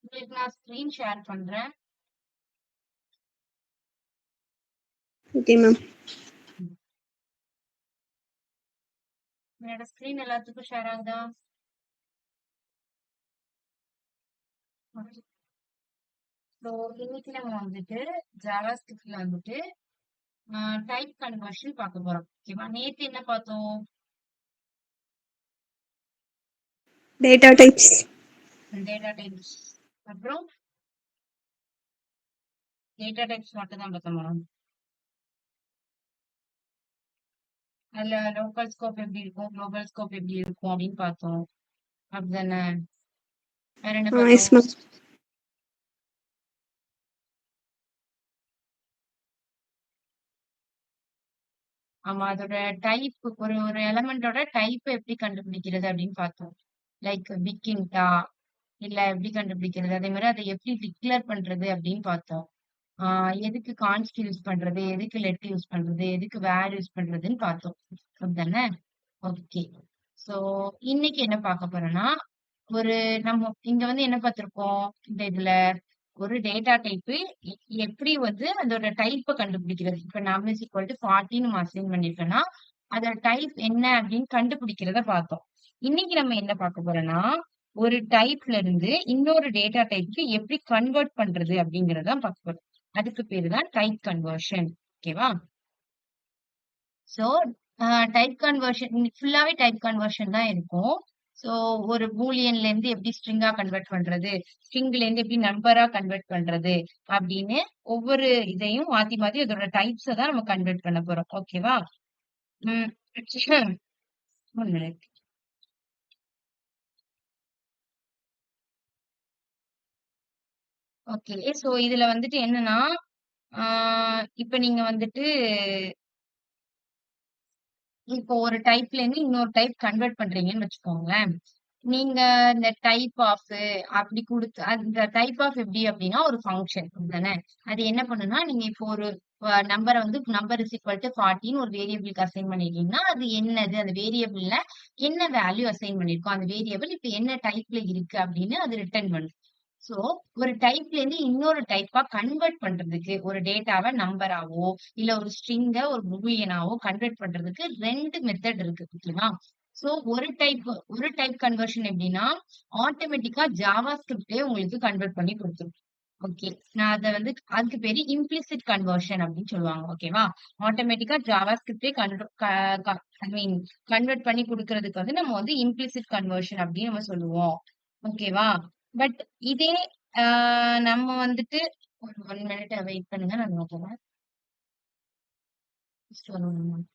உங்களுக்கு நான் screen share பண்றேன். Okay ma'am. என்னோட ஸ்கிரீன் எல்லாத்துக்கும் ஷேர் ஆகுதா? ஸோ இன்னைக்கு நம்ம வந்துட்டு ஜாவாஸ்கிரிப்ட்ல வந்துட்டு டைப் கன்வர்ஷன் பார்க்க போறோம். ஓகேவா? நேத்து என்ன பார்த்தோம்? Data types. Data types. அப்புறம் டேட்டா டைப்ஸ் மட்டும் தான் பார்த்தோம். அதுல லோக்கல் ஸ்கோப் எப்படி இருக்கும், குளோபல் ஸ்கோப் எப்படி இருக்கும் அப்படின்னு பார்த்தோம். அப்படிதானே? வேற என்ன எஸ் பார்த்தோம்? மேம். ஆமா, அதோட டைப், ஒரு ஒரு எலமெண்டோட டைப் எப்படி கண்டுபிடிக்கிறது அப்படின்னு பார்த்தோம். லைக் பிக் இன்டா, இல்ல எப்படி கண்டுபிடிக்கிறது, அதே மாதிரி அதை எப்படி டிக்ளேர் பண்றது அப்படின்னு பார்த்தோம். எதுக்கு கான்ஸ்ட் யூஸ் பண்றது, எதுக்கு லெட் யூஸ் பண்றது, எதுக்கு வேர் யூஸ் பண்றதுன்னு பார்த்தோம். அப்படிதானே? ஓகே. சோ இன்னைக்கு என்ன பார்க்க போறோம்னா, ஒரு நம்ம இங்க வந்து என்ன பார்த்திருக்கோம் இந்த இதுல, ஒரு டேட்டா டைப் எப்படி வந்து அதோட டைப்பை கண்டுபிடிக்கிறது. இப்ப நாம இஸ் ஈக்குவல் டு 40 நம்ம அசைன் பண்ணிருக்கோம்னா அதோட டைப் என்ன அப்படின்னு கண்டுபிடிக்கிறத பார்த்தோம். இன்னைக்கு நம்ம என்ன பார்க்க போறோம்னா, ஒரு டைப்ல இருந்து இன்னொரு டேட்டா டைப்க்கு எப்படி கன்வெர்ட் பண்றது அப்படிங்கறத பார்க்க போறோம். அதுக்கு பேரு தான் டைப் கன்வர்ஷன். ஓகேவா? சோ டைப் கன்வர்ஷன் ஃபுல்லாவே டைப் கன்வர்ஷன் தான் இருக்கும். சோ ஒரு பூலியன்ல இருந்து எப்படி ஸ்ட்ரிங்கா கன்வெர்ட் பண்றது, ஸ்ட்ரிங்ல இருந்து எப்படி நம்பரா கன்வெர்ட் பண்றது அப்படின்னு ஒவ்வொரு இதையும் மாத்தி மாத்தி அதோட டைப்ஸை தான் நம்ம கன்வெர்ட் பண்ண போறோம். ஓகேவா? உம் one minute. ஓகே. சோ இதுல வந்துட்டு என்னன்னா, இப்ப நீங்க வந்துட்டு இப்போ ஒரு டைப்ல இருந்து இன்னொரு டைப் கன்வெர்ட் பண்றீங்கன்னு வச்சுக்கோங்களேன். நீங்க இந்த டைப் ஆஃப் அப்படி கொடுத்து, அந்த டைப் ஆஃப் எப்படி அப்படின்னா ஒரு ஃபங்க்ஷன் தானே. அது என்ன பண்ணுனா, நீங்க இப்போ ஒரு நம்பரை வந்து நம்பர் இஸ் ஈக்குவல் டு 40 ஒரு வேரியபிளுக்கு அசைன் பண்ணிருக்கீங்கன்னா அது என்னது, அந்த வேரியபிள்ல என்ன வேல்யூ அசைன் பண்ணிருக்கோம், அந்த வேரியபிள் இப்ப என்ன டைப்ல இருக்கு அப்படின்னு அது ரிட்டர்ன் பண்ணும். சோ ஒரு டைப்ல இருந்து இன்னொரு டைப்பா கன்வெர்ட் பண்றதுக்கு, ஒரு டேட்டாவை நம்பராவோ இல்ல ஒரு ஸ்ட்ரிங்க ஒரு பூலியனாவோ கன்வெர்ட் பண்றதுக்கு ரெண்டு மெத்தட் இருக்கு. ஓகேவா? சோ ஒரு டைப் கன்வர்ஷன் எப்படின்னா, ஆட்டோமேட்டிக்கா ஜாவா ஸ்கிரிப்டே உங்களுக்கு கன்வெர்ட் பண்ணி கொடுத்துரும். ஓகே. நான் அதை வந்து அதுக்கு பேரு இம்ப்ளிசிட் கன்வர்ஷன் அப்படின்னு சொல்லுவாங்க. ஓகேவா? ஆட்டோமேட்டிக்கா ஜாவா ஸ்கிரிப்டே ஐ மீன் கன்வெர்ட் பண்ணி கொடுக்கறதுக்கு வந்து நம்ம வந்து இம்ப்ளிசிட் கன்வர்ஷன் அப்படின்னு நம்ம சொல்லுவோம். ஓகேவா? பட் இதே நம்ம வந்துட்டு ஒரு 1 மினிட் வெயிட் பண்ணுங்க, நான் நோக்குறேன். சொல்லணும்.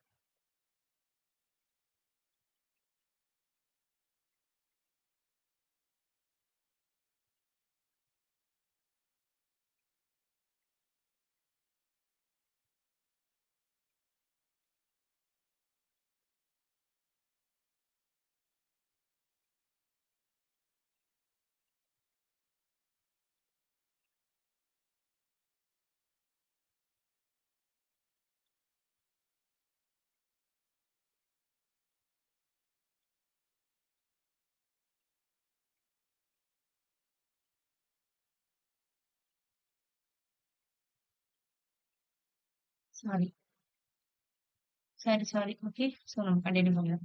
Sorry sorry. ஓகே. சோ நம்ம கண்டினியூ பண்ணலாம்.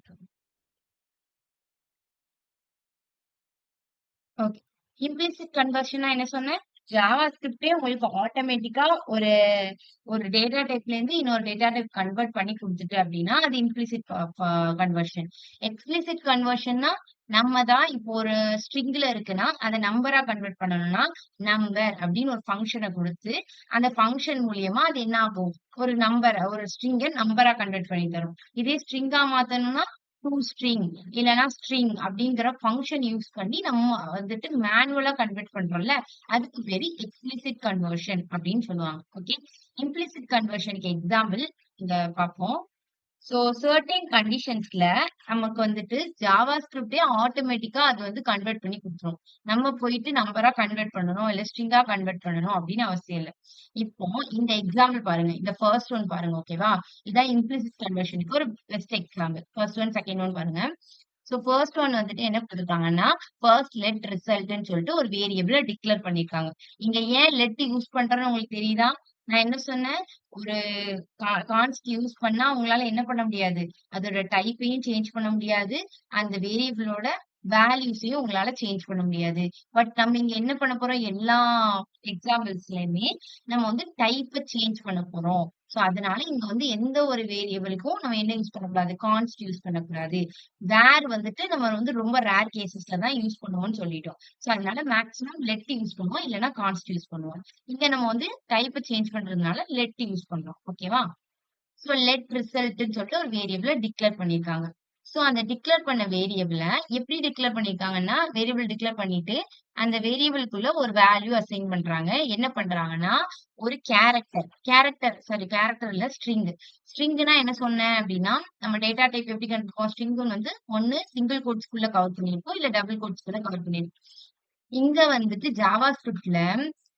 ஓகே. இம்ப்ளிசிட் கன்வர்ஷன்னா என்ன சொன்னேன்? ஜாவா ஸ்கிரிப்டே உங்களுக்கு ஆட்டோமேட்டிக்கா ஒரு ஒரு டேட்டா டைப்ல இருந்து இன்னொரு டேட்டா டைப் கன்வெர்ட் பண்ணி கொடுத்துட்டு அப்படின்னா அது இம்ப்ளிசிட் கன்வர்ஷன். எக்ஸ்பிளிசிட் கன்வர்ஷன்னா நம்ம தான் இப்போ ஒரு ஸ்ட்ரிங்ல இருக்குன்னா அதை நம்பரா கன்வெர்ட் பண்ணணும்னா நம்பர் அப்படின்னு ஒரு ஃபங்க்ஷனை கொடுத்து அந்த ஃபங்க்ஷன் மூலியமா அது என்ன ஆகும், ஒரு நம்பர் ஒரு ஸ்ட்ரிங்கை நம்பரா கன்வெர்ட் பண்ணி தரும். இதே ஸ்ட்ரிங்கா மாத்தணும்னா டு ஸ்ட்ரிங் இல்லனா ஸ்ட்ரிங் அப்படிங்கிற ஃபங்க்ஷன் யூஸ் பண்ணி நம்ம வந்துட்டு மேனுவலா கன்வெர்ட் பண்றோம்ல, அதுக்கு பேரு எக்ஸ்பிளிசிட் கன்வர்ஷன் அப்படின்னு சொல்லுவாங்க. ஓகே. இம்ப்ளிசிட் கன்வர்ஷனுக்கு எக்ஸாம்பிள் இங்க பார்ப்போம். சோ சர்டைன் கண்டிஷன்ஸ்ல நமக்கு வந்துட்டு ஜாவா ஸ்கிரிப்டே ஆட்டோமேட்டிக்கா அது வந்து கன்வெர்ட் பண்ணி கொடுத்துரும். நம்ம போயிட்டு நம்பரா கன்வெர்ட் பண்ணணும் இல்ல ஸ்ட்ரிங்கா கன்வெர்ட் பண்ணணும் அப்படின்னு அவசியம் இல்லை. இப்போ இந்த எக்ஸாம்பிள் பாருங்க, இந்த ஃபர்ஸ்ட் ஒன் பாருங்க. ஓகேவா? இதான் இம்ப்ளிசிட் கன்வர்ஷனுக்கு ஒரு best example. First one second one பாருங்க. சோ ஃபர்ஸ்ட் ஒன் வந்துட்டு என்ன குடுத்துருக்காங்கன்னா, ஃபர்ஸ்ட் லெட் ரிசல்ட்ன்னு சொல்லிட்டு ஒரு வேரியபிள டிக்ளேர் பண்ணியிருக்காங்க. இங்க ஏன் லெட் யூஸ் பண்றேன்னு உங்களுக்கு தெரியுதா? நான் என்ன சொன்னேன்? ஒரு கான்ஸ்ட் யூஸ் பண்ணா உங்களால என்ன பண்ண முடியாது? அதோட டைப்பையும் சேஞ்ச் பண்ண முடியாது. அந்த வேரியபிளோட வேல்யூஸையும் உங்களால சேஞ்ச் பண்ண முடியாது. பட் நம்ம இங்க என்ன பண்ண போறோம்? எல்லா எக்ஸாம்பிள்ஸ்லயுமே நம்ம வந்து டைப்ப சேஞ்ச் பண்ண போறோம். சோ அதனால இங்க வந்து எந்த ஒரு வேரியபிளுக்கும் நம்ம என்ன யூஸ் பண்ணக்கூடாது? கான்ஸ்ட் யூஸ் பண்ணக்கூடாது. வேர் வந்துட்டு நம்ம வந்து ரொம்ப ரேர் கேசஸ்ல தான் யூஸ் பண்ணுவோம்னு சொல்லிட்டோம். சோ அதனால மேக்ஸிமம் லெட் யூஸ் பண்ணுவோம். இல்லன்னா கான்ஸ்ட் யூஸ் பண்ணுவோம். இங்க நம்ம வந்து டைப்ப சேஞ்ச் பண்றதுனால லெட் யூஸ் பண்றோம். ஓகேவா? சோ லெட் ரிசல்ட்ன்னு சொல்லிட்டு ஒரு வேரியபிள டிக்ளேர் பண்ணியிருக்காங்க. சோ அந்த டிக்ளேர் பண்ண வேரியபிள எப்படி டிக்ளேர் பண்ணியிருக்காங்கன்னா, வேரியபிள் டிக்ளேர் பண்ணிட்டு, அந்த வேரியபிள்குள்ள ஒரு வேல்யூ அசைன் பண்றாங்க. என்ன பண்றாங்கன்னா, ஒரு கேரக்டர் இல்ல ஸ்ட்ரிங். ஸ்ட்ரிங்னா என்ன சொன்னேன் அப்படின்னா, நம்ம டேட்டா டைப் எப்படி கண்டுபிடிப்போம்? ஸ்ட்ரிங்னு வந்து ஒண்ணு சிங்கிள் கோட்ஸ்க்குள்ள கவர் பண்ணியிருப்போம், இல்ல டபுள் கோட்ஸ்க்குள்ள கவர் பண்ணியிருப்போம். இங்க வந்துட்டு ஜாவா ஸ்கிரிப்ட்ல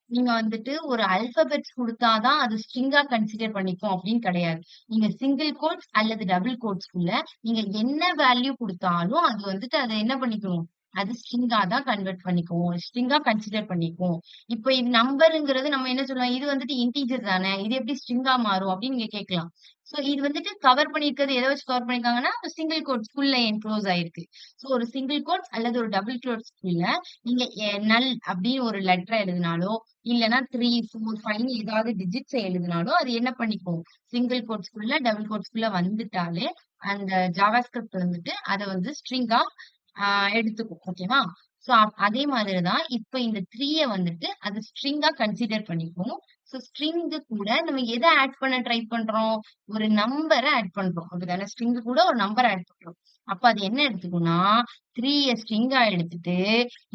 நீங்க வந்துட்டு ஒரு அல்பாபெட்ஸ் குடுத்தாதான் அது ஸ்ட்ரிங்கா கன்சிடர் பண்ணிக்கும் அப்படின்னு கிடையாது. நீங்க சிங்கிள் கோட்ஸ் அல்லது டபுள் கோட்ஸ்க்குள்ள நீங்க என்ன வேல்யூ குடுத்தாலும் அது வந்துட்டு அத என்ன பண்ணிக்கும்? அது ஸ்ட்ரிங்கா தான் கன்வெர்ட் பண்ணிக்கும். ஸ்ட்ரிங்கா கன்சிடர் பண்ணிக்கும். இப்ப இது நம்பர்ங்கிறது நம்ம என்ன சொல்லுவோம்? இது வந்துட்டு இன்டிஜர் தானே. இது எப்படி ஸ்ட்ரிங்கா மாறும்? அப்படின்னு நீங்க கேட்கலாம். சோ இது வந்துட்டு கவர் பண்ணியிருக்கிறது எத வச்சு கவர் பண்ணியிருக்காங்கன்னா, சிங்கிள் கோட்ஸ்க்குள்ள என்க்ளோஸ் ஆயிருக்கு. சோ ஒரு சிங்கிள் கோட்ஸ் அல்லது ஒரு டபுள் கோட்ஸ்க்குள்ள நீங்க நல் அப்படின்னு ஒரு லெட்டர் எழுதினாலோ, இல்லன்னா 3, 4, 5ன்னு ஏதாவது டிஜிட்ஸ எழுதினாலோ, அது என்ன பண்ணிக்கும்? சிங்கிள் கோட்ஸ்க்குள்ள, டபுள் கோட்ஸ்க்குள்ள வந்துட்டாலே, அந்த ஜாவா ஸ்கிரிப்ட் வந்துட்டு அத வந்து ஸ்ட்ரிங்கா ஆ எடுத்துக்கும். ஓகேவா? சோ அதே மாதிரி தான் இப்ப இந்த 3ய வந்துட்டு அது ஸ்ட்ரிங்கா கன்சிடர் பண்ணிக்கும். சோ ஸ்ட்ரிங்கு கூட நம்ம எத ஆட் பண்ண ட்ரை பண்றோம்? ஒரு நம்பர ஆட் பண்றோம். அப்படிதானே? ஸ்ட்ரிங்கு கூட ஒரு நம்பர் ஆட் பண்றோம். அப்ப அது என்ன எடுத்துக்கும்னா, 3ய ஸ்ட்ரிங்கா எடுத்துட்டு,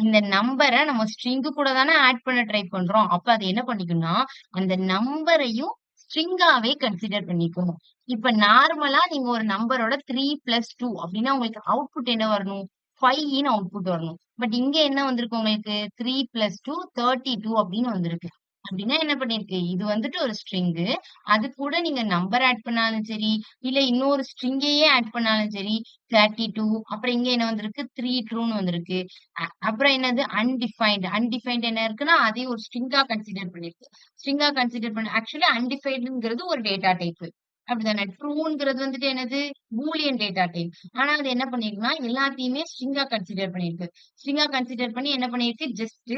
இந்த நம்பர நம்ம ஸ்ட்ரிங்கு கூட தானே ஆட் பண்ண ட்ரை பண்றோம். அப்ப அது என்ன பண்ணிக்கும்னா, அந்த நம்பரையும் ஸ்ட்ரிங்காவே கன்சிடர் பண்ணிக்கும். இப்ப நார்மலா நீங்க ஒரு நம்பரோட 3 பிளஸ் 2 அப்படின்னா உங்களுக்கு அவுட்புட் என்ன வரணும்? 5ன்னு அவுட்புட் வரணும். பட் இங்க என்ன வந்திருக்கு உங்களுக்கு? 3 பிளஸ் 2 32 அப்படின்னு வந்திருக்கு. அப்படின்னா என்ன பண்ணிருக்கு? இது வந்துட்டு ஒரு ஸ்ட்ரிங்கு. அது கூட நீங்க நம்பர் ஆட் பண்ணாலும் சரி, இல்ல இன்னொரு ஸ்ட்ரிங்கையே ஆட் பண்ணாலும் சரி, 32 அப்புறம் இங்க என்ன வந்திருக்கு? 3 ட்ரூன்னு வந்திருக்கு. அப்புறம் என்னது? அன்டிஃபைன்ட். அன்டிஃபைன்ட் என்ன இருக்குன்னா, அதையும் ஒரு ஸ்ட்ரிங்கா கன்சிடர் பண்ணிருக்கு. ஸ்ட்ரிங்கா கன்சிடர் பண்ண ஆக்சுவலி அன்டிஃபைன்ட்ங்கிறது ஒரு டேட்டா டைப். அப்படிதானே? ட்ரூங்கிறது வந்துட்டு என்னது? Boolean data type. ஆனா அது என்ன பண்ணிருக்குன்னா, எல்லாத்தையுமே ஸ்ட்ரிங்கா கன்சிடர் பண்ணிருக்கு. ஸ்ட்ரிங்கா கன்சிடர் பண்ணி என்ன பண்ணிருக்கு? ஜஸ்ட்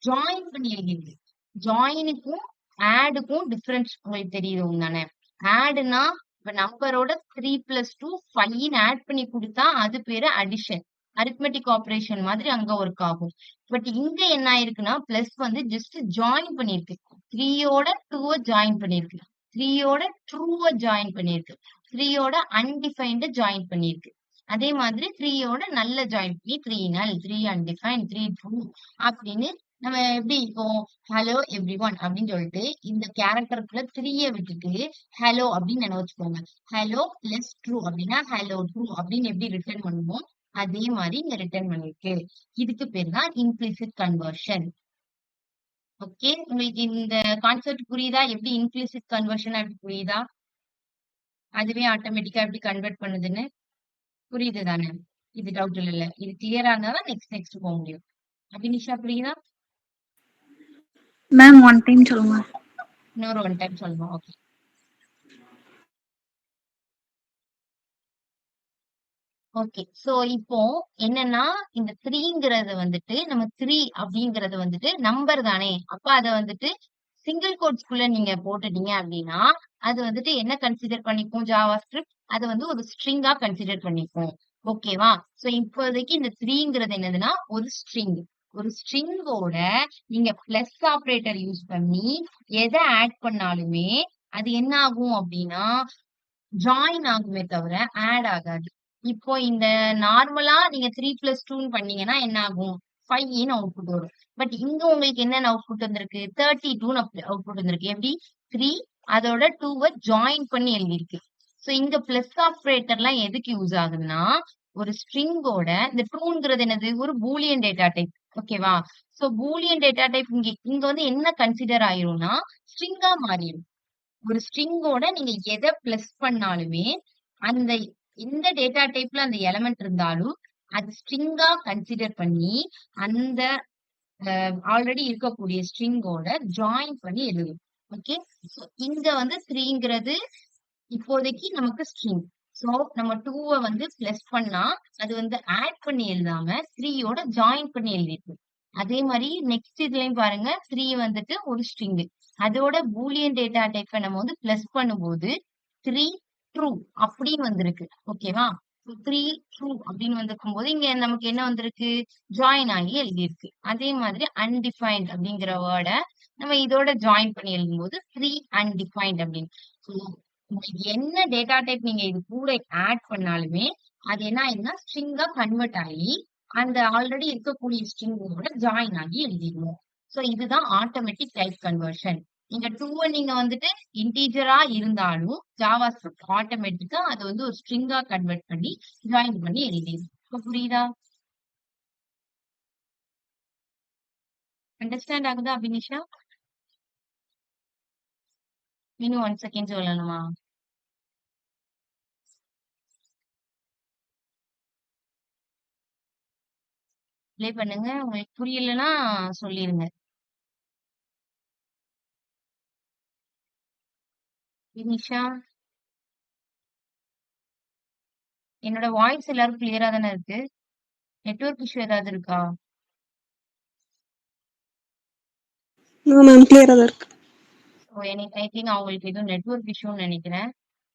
ஜாயின் பண்ணி எழுதிருக்கு. ஜாயினுக்கும், ஆடுக்கும் டிஃபரன்ஸ் உங்களுக்கு தெரியும் தானே? ஆடுனா இப்ப நம்பரோட 3 பிளஸ் 2 5ன்னு ஆட் பண்ணி குடுத்தா அது பேரு அடிஷன். அரித்மெட்டிக் ஆப்பரேஷன் மாதிரி அங்க ஒர்க் ஆகும். பட் இங்க என்ன ஆயிருக்குன்னா, பிளஸ் வந்து ஜஸ்ட் ஜாயின் பண்ணிருக்கு. 3யோட 2வ ஜாயின் பண்ணிருக்கு. 3யோட ட்ரூவ ஜாயின் பண்ணிருக்கு. 3யோட அன்டிஃபைன்ட ஜாயின் பண்ணிருக்கு. அதே மாதிரி 3யோட நல்ல ஜாயின் பண்ணி 3 நல், 3 அன்டிஃபைன்ட், 3 ட்ரூ அப்படின்னு நம்ம எப்படி இப்போ ஹலோ எவ்ரிஒன் அப்படின்னு சொல்லிட்டு இந்த கேரக்டருக்குள்ள 3ய விட்டுட்டு ஹலோ அப்படின்னு நினைச்சுக்கோங்க. ஹலோ பிளஸ் ட்ரூ அப்படின்னா ஹலோ ட்ரூ அப்படின்னு எப்படி ரிட்டர்ன் பண்ணுவோம்? அதே மாதிரி இங்க ரிட்டர்ன் பண்ணிருக்கு. இதுக்கு பேர் தான் இம்ப்ளிசிட் கன்வர்ஷன். ஓகே, உங்களுக்கு இந்த கான்செப்ட் புரியுதா? எப்படி இம்ப்ளிசிட் கன்வர்ஷன் அப்படி புரியுதா? அதுவே ஆட்டோமேட்டிக்கா எப்படி கன்வெர்ட் பண்ணுதுன்னு புரியுது தானே? இது டவுட் இல்ல. இது கிளியரா இருந்தா தான் நெக்ஸ்ட் போக முடியும். அபினிஷா புரியுதா? மேம் ஒன் டைம் சொல்லுங்க. இன்னொரு ஒன் டைம் சொல்லணும். ஓகே. ஓகே. சோ இப்போ என்னன்னா, இந்த 3ங்கிறது வந்துட்டு நம்ம 3 அப்படிங்கிறது வந்துட்டு நம்பர் தானே! அப்ப அத வந்துட்டு சிங்கிள் கோட்ஸ்க்குள்ள நீங்க போட்டுட்டீங்க அப்படின்னா, அது வந்துட்டு என்ன கன்சிடர் பண்ணிக்கும் ஜாவா ஸ்கிரிப்ட்? அத வந்து ஒரு ஸ்ட்ரிங்கா கன்சிடர் பண்ணிக்கும். ஓகேவா? சோ இப்போதைக்கு இந்த 3ங்கிறது என்னதுன்னா, ஒரு ஸ்ட்ரிங். ஒரு ஸ்ட்ரிங்கோட நீங்க பிளஸ் ஆப்பரேட்டர் யூஸ் பண்ணி எத ஆட் பண்ணாலுமே, அது என்ன ஆகும் அப்படின்னா, ஜாயின் ஆகுமே தவிர ஆட் ஆகாது. இப்போ இந்த நார்மலா நீங்க 3 பிளஸ் 2ன்னு பண்ணீங்கன்னா என்ன ஆகும்? 5ன்னு அவுட்புட் வரும். பட் இங்க உங்களுக்கு என்னென்ன அவுட்புட் வந்திருக்கு? 32ன்னு அவுட்புட் வந்திருக்கு. எப்படி? 3 அதோட 2வ ஜாயின் பண்ணி எழுதியிருக்கு. சோ இங்க பிளஸ் ஆப்பரேட்டர்லாம் எதுக்கு யூஸ் ஆகுதுன்னா, ஒரு ஸ்ட்ரிங்கோட இந்த ட்ரூங்கிறது என்னது? ஒரு பூலியன் டேட்டா டைப். ஓகேவா? சோ பூலியன் டேட்டா டைப் இங்க இங்க வந்து என்ன கன்சிடர் ஆயிரும்னா, ஸ்ட்ரிங்கா மாறிரும். ஒரு ஸ்ட்ரிங்கோட நீங்க எத பிளஸ் பண்ணாலுமே, அந்த எந்த டேட்டா டைப்ல அந்த எலிமெண்ட் இருந்தாலும், அது ஸ்ட்ரிங்கா கன்சிடர் பண்ணி அந்த ஆல்ரெடி இருக்கக்கூடிய ஸ்ட்ரிங்கோட ஜாயின் பண்ணி எழுதும். ஓகே, இங்க வந்து 3ங்கிறது இப்போதைக்கு நமக்கு ஸ்ட்ரிங். சோ நம்ம 2 வந்து பிளஸ் பண்ணா அது வந்து ஆட் பண்ணி எழுதாம 3யோட ஜாயின் பண்ணி எழுதிருக்கு. அதே மாதிரி நெக்ஸ்ட் இதுலயும் பாருங்க 3 வந்துட்டு ஒரு ஸ்ட்ரிங். அதோட பூலியன் டேட்டா டைப்பை நம்ம வந்து பிளஸ் பண்ணும்போது 3 ட்ரூ அப்படின்னு வந்திருக்கு. ஓகேவா, 3 ட்ரூ அப்படின்னு வந்திருக்கும் போது இங்க நமக்கு என்ன வந்திருக்கு, ஜாயின் ஆகி எழுதியிருக்கு. அதே மாதிரி அன்டிஃபைன்ட் அப்படிங்கிற வேர்டை நம்ம இதோட ஜாயின் பண்ணி எழுதும்போது 3 அன்டிஃபைன்ட் அப்படின்னு. உங்களுக்கு என்ன டேட்டா டைப் நீங்க இது கூட ஆட் பண்ணாலுமே அது என்ன ஆயிடும்னா ஸ்ட்ரிங்கா கன்வெர்ட் ஆகி அந்த ஆல்ரெடி இருக்கக்கூடிய ஸ்ட்ரிங்கோட ஜாயின் ஆகி எழுதிடுவோம். சோ இதுதான் ஆட்டோமேட்டிக் டைப் கன்வர்ஷன். நீங்க 2 நீங்க வந்துட்டு இன்டீஜரா இருந்தாலும் ஜாவா ஸ்கிரிப்ட் ஆட்டோமேட்டிக்கா அது வந்து ஒரு ஸ்ட்ரிங்கா கன்வெர்ட் பண்ணி ஜாயின் பண்ணி எழுதிடும். புரியுதா? அண்டர்ஸ்டாண்ட் ஆகுதா அபினிஷா? இன்னும் 1 செகண்ட் சொல்லணுமா? ப்ளே பண்ணுங்க. உங்களுக்கு புரியலன்னா சொல்லிருங்க. வினிஷா, என்னோட வாய்ஸ் எல்லாரும் கிளியரா தானே இருக்கு? நெட்வொர்க் இஷ்யூ ஏதாவது இருக்கா? நோ மேம், கிளியரா தான் இருக்கு. ஐ திங்க் அவங்களுக்கு எதுவும் நெட்வொர்க் இஷ்யூன்னு நினைக்கிறேன்.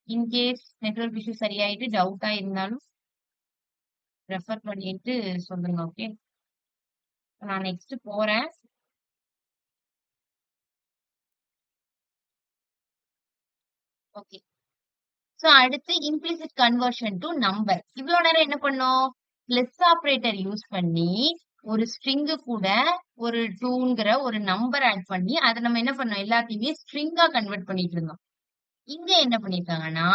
இன்கேஸ் நெட்வொர்க் இஷ்யூ சரியாயிட்டு டவுட்டா இருந்தாலும் ரெஃபர் பண்ணிட்டு சொல்லுங்க. ஓகே, நான் நெக்ஸ்ட் போறேன். ஓகே, சோ அடுத்து இம்ப்ளிசிட் கன்வர்ஷன் டு நம்பர். இவ்வளவு நேரம் என்ன பண்ணோம், பிளஸ் ஆபரேட்டர் யூஸ் பண்ணி ஒரு ஸ்ட்ரிங்கு கூட ஒரு 2ங்கிற ஒரு நம்பர் ஆட் பண்ணி அதை நம்ம என்ன பண்ணோம், எல்லாத்தையுமே ஸ்ட்ரிங்கா கன்வெர்ட் பண்ணிட்டு இருந்தோம். இங்க என்ன பண்ணிருக்காங்கன்னா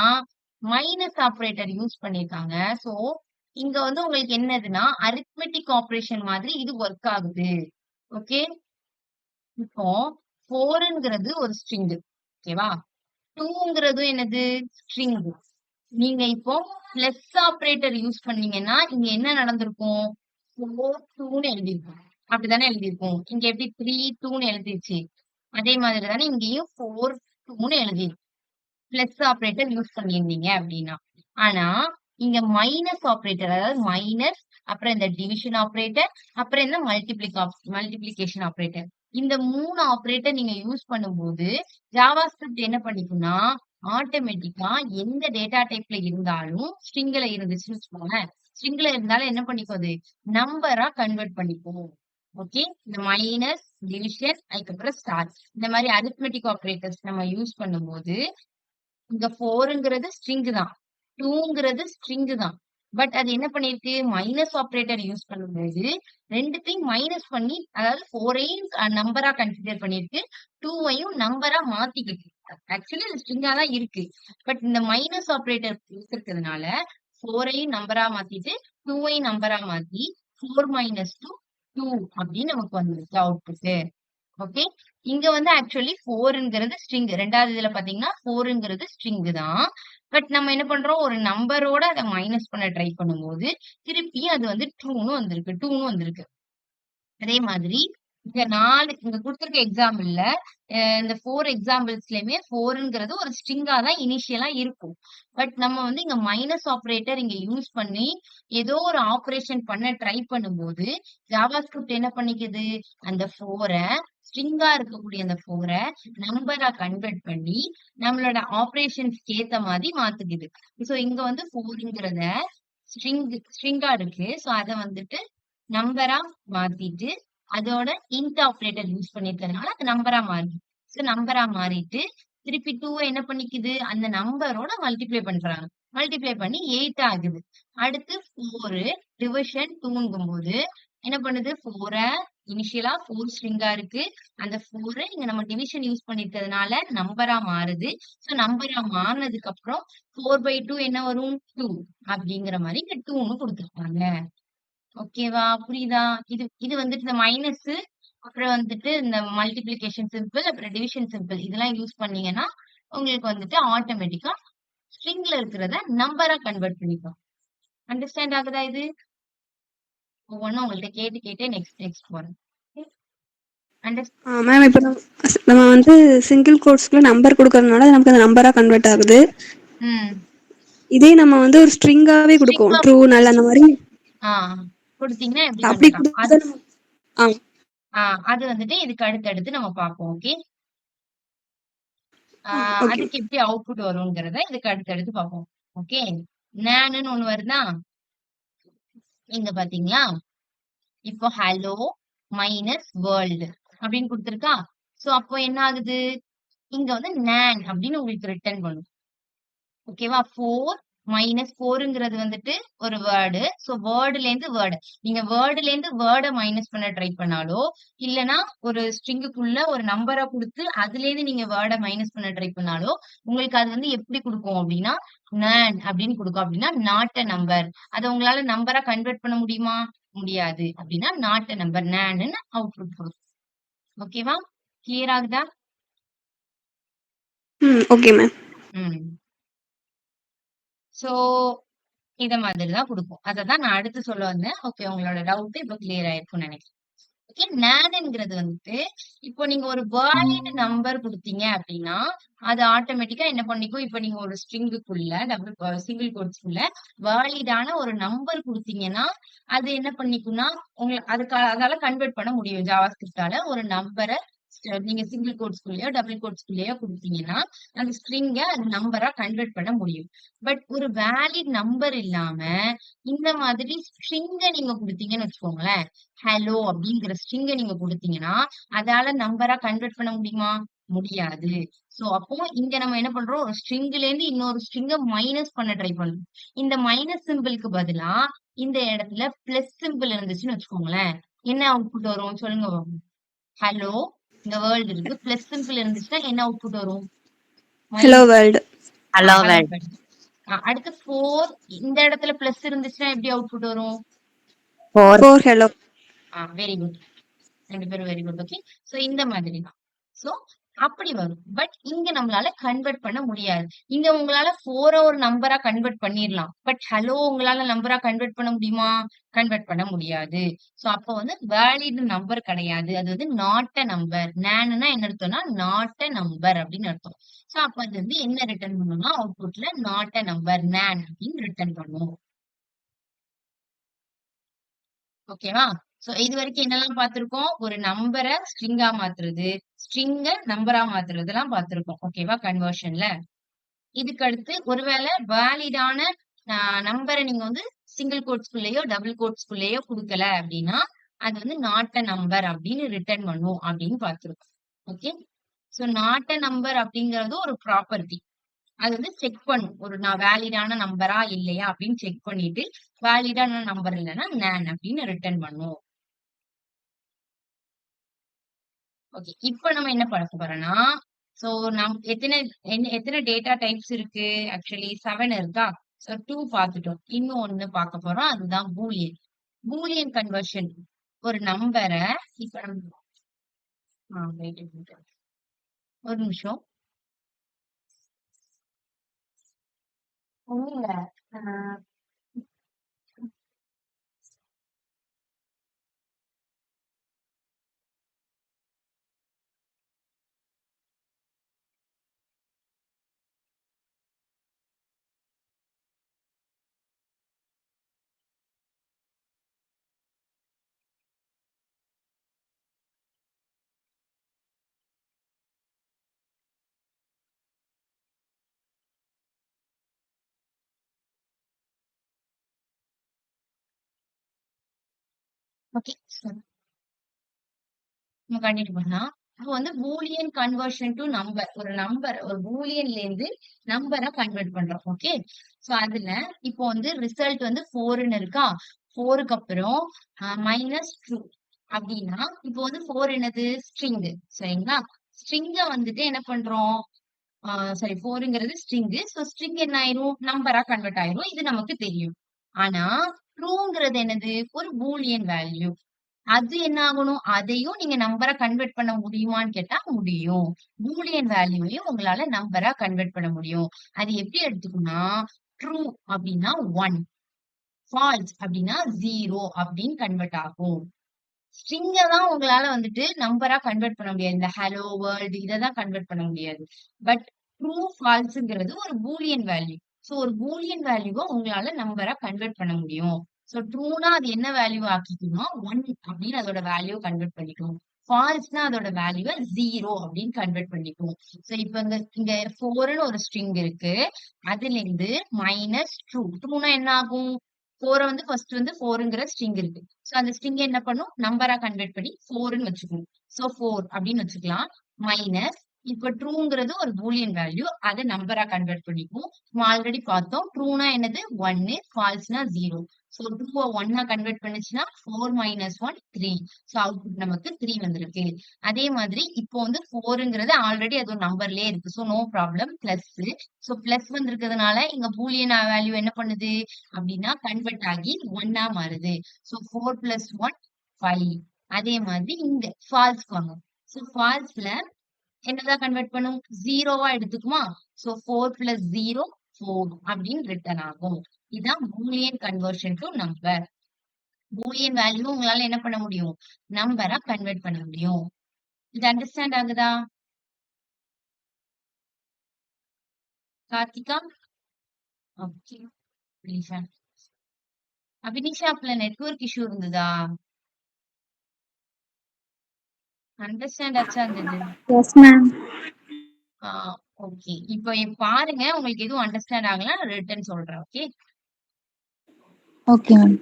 மைனஸ் ஆபரேட்டர் யூஸ் பண்ணிருக்காங்க. சோ இங்க வந்து உங்களுக்கு என்னதுன்னா அரித்மெட்டிக் ஆபரேஷன் மாதிரி இது ஒர்க் ஆகுது. ஓகே, இப்போ 4ங்கிறது ஒரு ஸ்ட்ரிங். ஓகேவா, 2ங்கிறது என்னது, ஸ்ட்ரிங். நீங்க இப்போ பிளஸ் ஆபரேட்டர் யூஸ் பண்ணீங்கன்னா இங்க என்ன நடந்திருக்கும், 4 2ன்னு எழுதிருக்கும். அப்படித்தானே எழுதிருக்கும். இங்க எப்படி 3 2ன்னு எழுதிருச்சு, அதே மாதிரி தானே இங்கேயும் 4 2ன்னு எழுதிருக்கு பிளஸ் ஆபரேட்டர் யூஸ் பண்ணியிருந்தீங்க அப்படின்னா. ஆனா இங்க மைனஸ் ஆபரேட்டர், அதாவது மைனஸ், அப்புறம் இந்த டிவிஷன் ஆபரேட்டர், அப்புறம் இந்த மல்டிபிளிகேஷன் ஆபரேட்டர், இந்த 3 ஆபரேட்டர் நீங்க யூஸ் பண்ணும்போது ஜாவா ஸ்கிரிப்ட் என்ன பண்ணிக்கும்னா ஆட்டோமேட்டிக்கா எந்த டேட்டா டைப்ல இருந்தாலும் ஸ்ட்ரிங்ல இருந்துச்சுன்னு வச்சுக்கோங்க, ஸ்ட்ரிங்ல இருந்தாலும் என்ன பண்ணிக்கோது, நம்பரா கன்வெர்ட் பண்ணிக்கும். ஓகே, இந்த மைனஸ், டிவிஷன், அதுக்கப்புறம் ஸ்டார், இந்த மாதிரி அரித்மெட்டிக் ஆபரேட்டர்ஸ் நம்ம யூஸ் பண்ணும்போது இங்க 4ங்கிறது ஸ்ட்ரிங் தான், 2ங்கிறது ஸ்ட்ரிங் தான். பட் அது என்ன பண்ணிருக்கு, மைனஸ் ஆபரேட்டர் யூஸ் பண்ணும்போது ரெண்டுத்தையும் மைனஸ் பண்ணி, அதாவது 4ஐயும் நம்பரா கன்சிடர் பண்ணிருக்கு, 2ஐயும் நம்பரா மாத்திக்கிட்டு. ஆக்சுவலி அது ஸ்ட்ரிங்கா தான் இருக்கு. பட் இந்த மைனஸ் ஆபரேட்டர் இருக்கிறதுனால 4ஐயும் நம்பரா மாத்திட்டு 2ஐயும் நம்பரா மாத்தி 4 மைனஸ் 2 2 அப்படின்னு நமக்கு வந்துருக்கு அவுட்புட். ஓகே, இங்க வந்து ஆக்சுவலி 4ங்கிறது ஸ்ட்ரிங். ரெண்டாவது இதுல பாத்தீங்கன்னா 4ங்கிறது ஸ்ட்ரிங் தான். பட் நம்ம என்ன பண்றோம், ஒரு நம்பரோட அதை மைனஸ் பண்ண ட்ரை பண்ணும்போது திருப்பி அது வந்து 2ன்னு வந்திருக்கு. அதே மாதிரி இங்க கொடுத்திருக்க எக்ஸாம்பிள்ல இந்த 4 எக்ஸாம்பிள்ஸ்லயுமே 4ங்கிறது ஒரு ஸ்ட்ரிங்கா தான் இனிஷியலா இருக்கும். பட் நம்ம வந்து இங்க மைனஸ் ஆபரேட்டர் இங்க யூஸ் பண்ணி ஏதோ ஒரு ஆபரேஷன் பண்ண ட்ரை பண்ணும்போது ஜாவா ஸ்கிரிப்ட் என்ன பண்ணிக்குது, அந்த 4ஐ ஸ்ட்ரிங்கா இருக்கக்கூடிய அந்த 4ஐ நம்பரா கன்வெர்ட் பண்ணி நம்மளோட ஆபரேஷன்ஸ்க்கு ஏத்த மாதிரி மாத்துக்குது. சோ இங்க வந்து 4ங்கிறத ஸ்ட்ரிங்கா இருக்கு. சோ அதை வந்துட்டு நம்பரா மாத்திட்டு அதோட இன்ட் ஆபரேட்டர் யூஸ் பண்ணிருக்கறதுனால அது நம்பரா மாறுது. சோ நம்பரா மாறிட்டு திருப்பி 2 என்ன பண்ணிக்குது, அந்த நம்பரோட மல்டிப்ளை பண்றாங்க. மல்டிப்ளை பண்ணி 8 ஆகுது. அடுத்து 4 டிவிஷன் 2ங்கும் போது என்ன பண்ணுது, 4 இனிஷியலா 4 ஸ்ட்ரிங்கா இருக்கு. அந்த 4 இங்க நம்ம டிவிஷன் யூஸ் பண்ணிருக்கிறதுனால நம்பரா மாறுது. சோ நம்பரா மாறினதுக்கு அப்புறம் 4/2 என்ன வரும், 2 அப்படிங்கிற மாதிரி இங்க 2ன்னு கொடுத்துருக்காங்க. ஓகேவா, புரியுதா? இது வந்துட்டு இந்த மைனஸ், அப்புறம் வந்துட்டு இந்த மல்டிப்ளிகேஷன் சிம்பிள், அப்புறம் டிவிஷன் சிம்பிள் இதெல்லாம் யூஸ் பண்ணீங்கன்னா உங்களுக்கு வந்துட்டு ஆட்டோமேட்டிக்கா ஸ்ட்ரிங்ல இருக்கிறத நம்பரா கன்வெர்ட் பண்ணிக்கும். அண்டர்ஸ்டாண்ட் ஆகுதா இது? ஒவ்வொன்னும் உங்கள்ட்ட கேட்டு கேட்டு நெக்ஸ்ட் போறேன். மேம் இப்போ நம்ம வந்து சிங்கிள் கோட்ஸ்க்குள்ள நம்பர் கொடுக்கறதுனால நமக்கு அந்த நம்பரா கன்வெர்ட் ஆகுது. இதே நம்ம வந்து ஒரு ஸ்ட்ரிங்காவே கொடுக்கும், ட்ரூ நல் அந்த மாதிரி கொடுத்தீங்கன்னா எப்படி அப்படி கன்வெர்ட் கொடுத்தா அது வந்துட்டு இதுக்கு அடுத்து நம்ம பார்ப்போம். Okay, okay. அதுக்கு எப்படி அவுட்புட் வருங்கிறத இதுக்கு அடுத்து பார்ப்போம். ஓகே, நானுன்னு ஒண்ணு வருதா இங்க பாத்தீங்களா? இப்போ ஹலோ மைனஸ் வேர்ல்டு அப்படின்னு கொடுத்துருக்கா. சோ அப்போ என்ன ஆகுது, இங்க வந்து nan அப்படின்னு உங்களுக்கு ரிட்டர்ன் பண்ணும். ஓகேவா? 4 மைனஸ் 4ங்கிறது வந்துட்டு ஒரு வேர்டு. சோ வேர்டுல இருந்து வேர்டு, நீங்க வேர்டுல இருந்து வேர்டை மைனஸ் பண்ண ட்ரை பண்ணாலோ, இல்லனா ஒரு ஸ்ட்ரிங்குக்குள்ள ஒரு நம்பரை கொடுத்து அதுல இருந்து நீங்க வேர்டை மைனஸ் பண்ண ட்ரை பண்ணாலோ, உங்களுக்கு அது வந்து எப்படி கொடுக்கும் அப்படின்னா nan அப்படின்னு கொடுக்கும். அப்படின்னா நாட் அ நம்பர். அதை உங்களால நம்பரா கன்வெர்ட் பண்ண முடியுமா? முடியாது. அப்படின்னா நாட் அ நம்பர், nanன்னு அவுட்புட் கொடுக்கும். ஓகேவா? கிளியர் ஆகுதா? Okay ma'am. சோ இத மாதிரி தான் கொடுக்கும். அததான் நான் அடுத்து சொல்ல வந்தேன். ஓகே, உங்களோட டவுட் இப்ப கிளியர் ஆயிருக்கும்னு நினைக்கிறேன். ஓகே, nanங்கிறது வந்துட்டு இப்போ நீங்க ஒரு வேலிட் நம்பர் கொடுத்தீங்க அப்படின்னா அது ஆட்டோமேட்டிக்கா என்ன பண்ணிக்கும், இப்ப நீங்க ஒரு ஸ்ட்ரிங்குக்குள்ள சிங்கிள் கோட்ஸ்க்குள்ள வேலிடான ஒரு நம்பர் கொடுத்தீங்கன்னா அது என்ன பண்ணிக்கும்னா அதால கன்வெர்ட் பண்ண முடியும். ஜாவாஸ்கிரிப்டால ஒரு நம்பரை நீங்க சிங்கிள் கோட்ஸ்குள்ளேயோ டபுள் கோட்ஸ்குள்ளேயோ கொடுத்தீங்கன்னா அந்த ஸ்ட்ரிங்க அது நம்பரா கன்வெர்ட் பண்ண முடியும். பட் ஒரு வேலிட் நம்பர் இல்லாம இந்த மாதிரி ஸ்ட்ரிங்க நீங்க கொடுத்தீங்கன்னு வச்சுக்கோங்களேன், ஹலோ அப்படிங்கிற ஸ்ட்ரிங்க நீங்க கொடுத்தீங்கன்னா அதால நம்பரா கன்வெர்ட் பண்ண முடியுமா? முடியாது. சோ அப்போ இங்க நம்ம என்ன பண்றோம், ஒரு ஸ்ட்ரிங்ல இருந்து இன்னொரு ஸ்ட்ரிங்க மைனஸ் பண்ண ட்ரை பண்றோம். இந்த மைனஸ் சிம்பிளுக்கு பதிலா இந்த இடத்துல பிளஸ் சிம்பிள் இருந்துச்சுன்னு வச்சுக்கோங்களேன், என்ன அவுட்புட் வரும் சொல்லுங்க. ஹலோ, இந்த வேர்ல்டு இருக்கு, பிளஸ் சிம்பிள் இருந்துச்சுன்னா என்ன அவுட்புட் வரும்? Hello world. Hello world. அடுத்து 4 இந்த இடத்துல பிளஸ் இருந்துச்சுன்னா எப்படி அவுட்புட் வரும்? 4 ஹலோ. வெரி குட், ரெண்டு பேரும் வெரி குட். ஓகே, சோ இந்த மாதிரி தான். சோ அப்படி வரும். பட் இங்க நம்மளால கன்வெர்ட் பண்ண முடியாது. இங்க உங்களால 4 ஒரு நம்பரா கன்வெர்ட் பண்ணிடலாம். பட் ஹலோ உங்களால நம்பரா கன்வெர்ட் பண்ண முடியுமா? கன்வெர்ட் பண்ண முடியாது. சோ அப்போ வந்து வேலிட் நம்பர் கிடையாது. அது வந்து நாட் அ நம்பர். nanன்னா என்ன அர்த்தம்னா நாட் அ நம்பர் அப்படின்னு அர்த்தம். சோ அப்ப அது வந்து என்ன ரிட்டர்ன் பண்ணும்னா அவுட்புட்ல நாட் அ நம்பர் nan அப்படின்னு ரிட்டர்ன் பண்ணும். ஓகேவா? சோ இது வரைக்கும் என்னெல்லாம் பார்த்திருக்கோம், ஒரு நம்பரை ஸ்ட்ரிங்கா மாத்துறது, ஸ்ட்ரிங்க நம்பரா மாத்துறது எல்லாம் பார்த்திருக்கோம். ஓகேவா? கன்வர்ஷன்ல இதுக்கு அடுத்து ஒருவேளை வேலிடான நம்பரை நீங்க வந்து சிங்கிள் கோட்ஸ்குள்ளேயோ டபுள் கோட்ஸ்குள்ளேயோ கொடுக்கல அப்படின்னா அது வந்து நாட் அ நம்பர் அப்படின்னு ரிட்டர்ன் பண்ணும் அப்படின்னு பார்த்திருக்கோம். Okay, so not a number அப்படிங்கறது ஒரு ப்ராப்பர்ட்டி. அது வந்து செக் பண்ணும், ஒரு வேலிடான நம்பரா இல்லையா அப்படின்னு செக் பண்ணிட்டு வேலிடான நம்பர் இல்லைன்னா nan அப்படின்னு ரிட்டர்ன் பண்ணும். ஓகே, இப்ப நம்ம என்ன பார்க்க போறோம்னா, சோ எத்தனை டேட்டா டைப்ஸ் இருக்கு? ஆக்சுவலி 7 இருக்கா? சோ 2 பார்த்துட்டோம். இன்னும் ஒண்ணு பார்க்க போறோம், அதுதான் பூலியன். Boolean conversion. ஒரு நம்பரை இப்ப ஒரு நிமிஷம். ஒண்ணும் இல்ல. ஓகே, நம்ம கண்டினியூ பண்ணலாம். அப்போ வந்து பூலியன் கன்வர்ஷன் டு நம்பர். ஒரு பூலியன்ல இருந்து நம்பரை கன்வெர்ட் பண்றோம். ஓகே, சோ அதுல இப்போ வந்து ரிசல்ட் வந்து 4ன்னு இருக்கா? 4க்கு அப்புறம் -2 அப்படின்னா இப்போ வந்து 4 என்னது? ஸ்ட்ரிங். சரிங்களா? ஸ்ட்ரிங்க வந்துட்டு என்ன பண்றோம், சாரி 4ங்கிறது ஸ்ட்ரிங். சோ ஸ்ட்ரிங் என்ன ஆயிரும்? நம்பரா கன்வெர்ட் ஆயிரும். இது நமக்கு தெரியும். ஆனா ட்ரூங்கிறது என்னது? ஒரு பூலியன் வேல்யூ. அது என்ன ஆகணும், அதையும் நீங்க நம்பரா கன்வெர்ட் பண்ண முடியுமான்னு கேட்டா முடியும். பூலியன் வேல்யூவையும் உங்களால நம்பரா கன்வெர்ட் பண்ண முடியும். அது எப்படி எடுத்துக்கணும்னா ட்ரூ அப்படின்னா 1, ஃபால்ஸ் அப்படின்னா 0 அப்படின்னு கன்வெர்ட் ஆகும். ஸ்ட்ரிங்க தான் உங்களால வந்துட்டு நம்பரா கன்வெர்ட் பண்ண முடியாது. இந்த ஹலோ வேர்ல்ட் இததான் கன்வெர்ட் பண்ண முடியாது. பட் ட்ரூ ஃபால்ஸ்ங்கிறது ஒரு பூலியன் வேல்யூ. சோ ஒரு பூலியன் வேல்யூவ உங்களால நம்பரா கன்வெர்ட் பண்ண முடியும். சோ ட்ரூனா அது என்ன வேல்யூ ஆக்கிக்கணும் 1 அப்படின்னு அதோட வேல்யூ கன்வெர்ட் பண்ணிக்கும். ஃபால்ஸ்னா அதோட வேல்யூவ 0 அப்படின்னு கன்வெர்ட் பண்ணிக்கும். சோ இப்ப இங்க 4ன்னு ஒரு ஸ்ட்ரிங் இருக்கு. அதுல இருந்து மைனஸ் ட்ரூ. ட்ரூனா என்ன ஆகும்? 4 வந்து ஃபர்ஸ்ட் வந்து 4ங்கிற ஸ்ட்ரிங் இருக்கு. சோ அந்த ஸ்ட்ரிங் என்ன பண்ணும்? நம்பரா கன்வெர்ட் பண்ணி 4ன்னு வச்சுக்கணும். சோ 4 அப்படின்னு வச்சுக்கலாம். மைனஸ் இப்ப ட்ரூங்கிறது ஒரு பூலியன் வேல்யூ. அதை நம்பரா கன்வெர்ட் பண்ணிக்கும். நம்ம ஆல்ரெடி பார்த்தோம். ட்ரூனா என்னது 1, ஃபால்ஸ்னா 0. சோ ட்ரூவை 1 கன்வெர்ட் பண்ணுச்சுன்னா 4 மைனஸ் 1 3. சோ அவுட்புட் நமக்கு 3 வந்திருக்கு. அதே மாதிரி இப்போ வந்து 4ங்கிறது ஆல்ரெடி அது ஒரு நம்பர்லயே இருக்கு. So no problem. Plus so plus வந்திருக்கிறதுனால இங்க பூலியன் வேல்யூ என்ன பண்ணுது அப்படின்னா கன்வெர்ட் ஆகி 1 மாறுது. So 4 plus 1 5. அதே மாதிரி இங்க ஃபால்ஸ் வாங்க. சோ ஃபால்ஸ்ல என்னதான் கன்வெர்ட் பண்ணும் 0வா எடுத்துக்குமா. சோ 4 பிளஸ் 0 4 அப்படின்னு ரிட்டர்ன் ஆகும். இதான் Boolean conversion to number. Boolean value உங்களால என்ன பண்ண முடியும்? நம்பரா கன்வெர்ட் பண்ண முடியும். இது அண்டர்ஸ்டாண்ட் ஆகுதா கார்த்திகா? ஓகே. அபினிஷா அப்பல நெட்வொர்க் இஷ்யூ இருந்ததா? அண்டர்ஸ்டாண்ட் ஆச்சா இருந்தது? Yes ma'am. ஓகே. இப்போ பாருங்க உங்களுக்கு எதுவும் அண்டர்ஸ்டாண்ட் ஆகலாம் ரிட்டர்ன் சொல்றேன். Okay okay ma'am.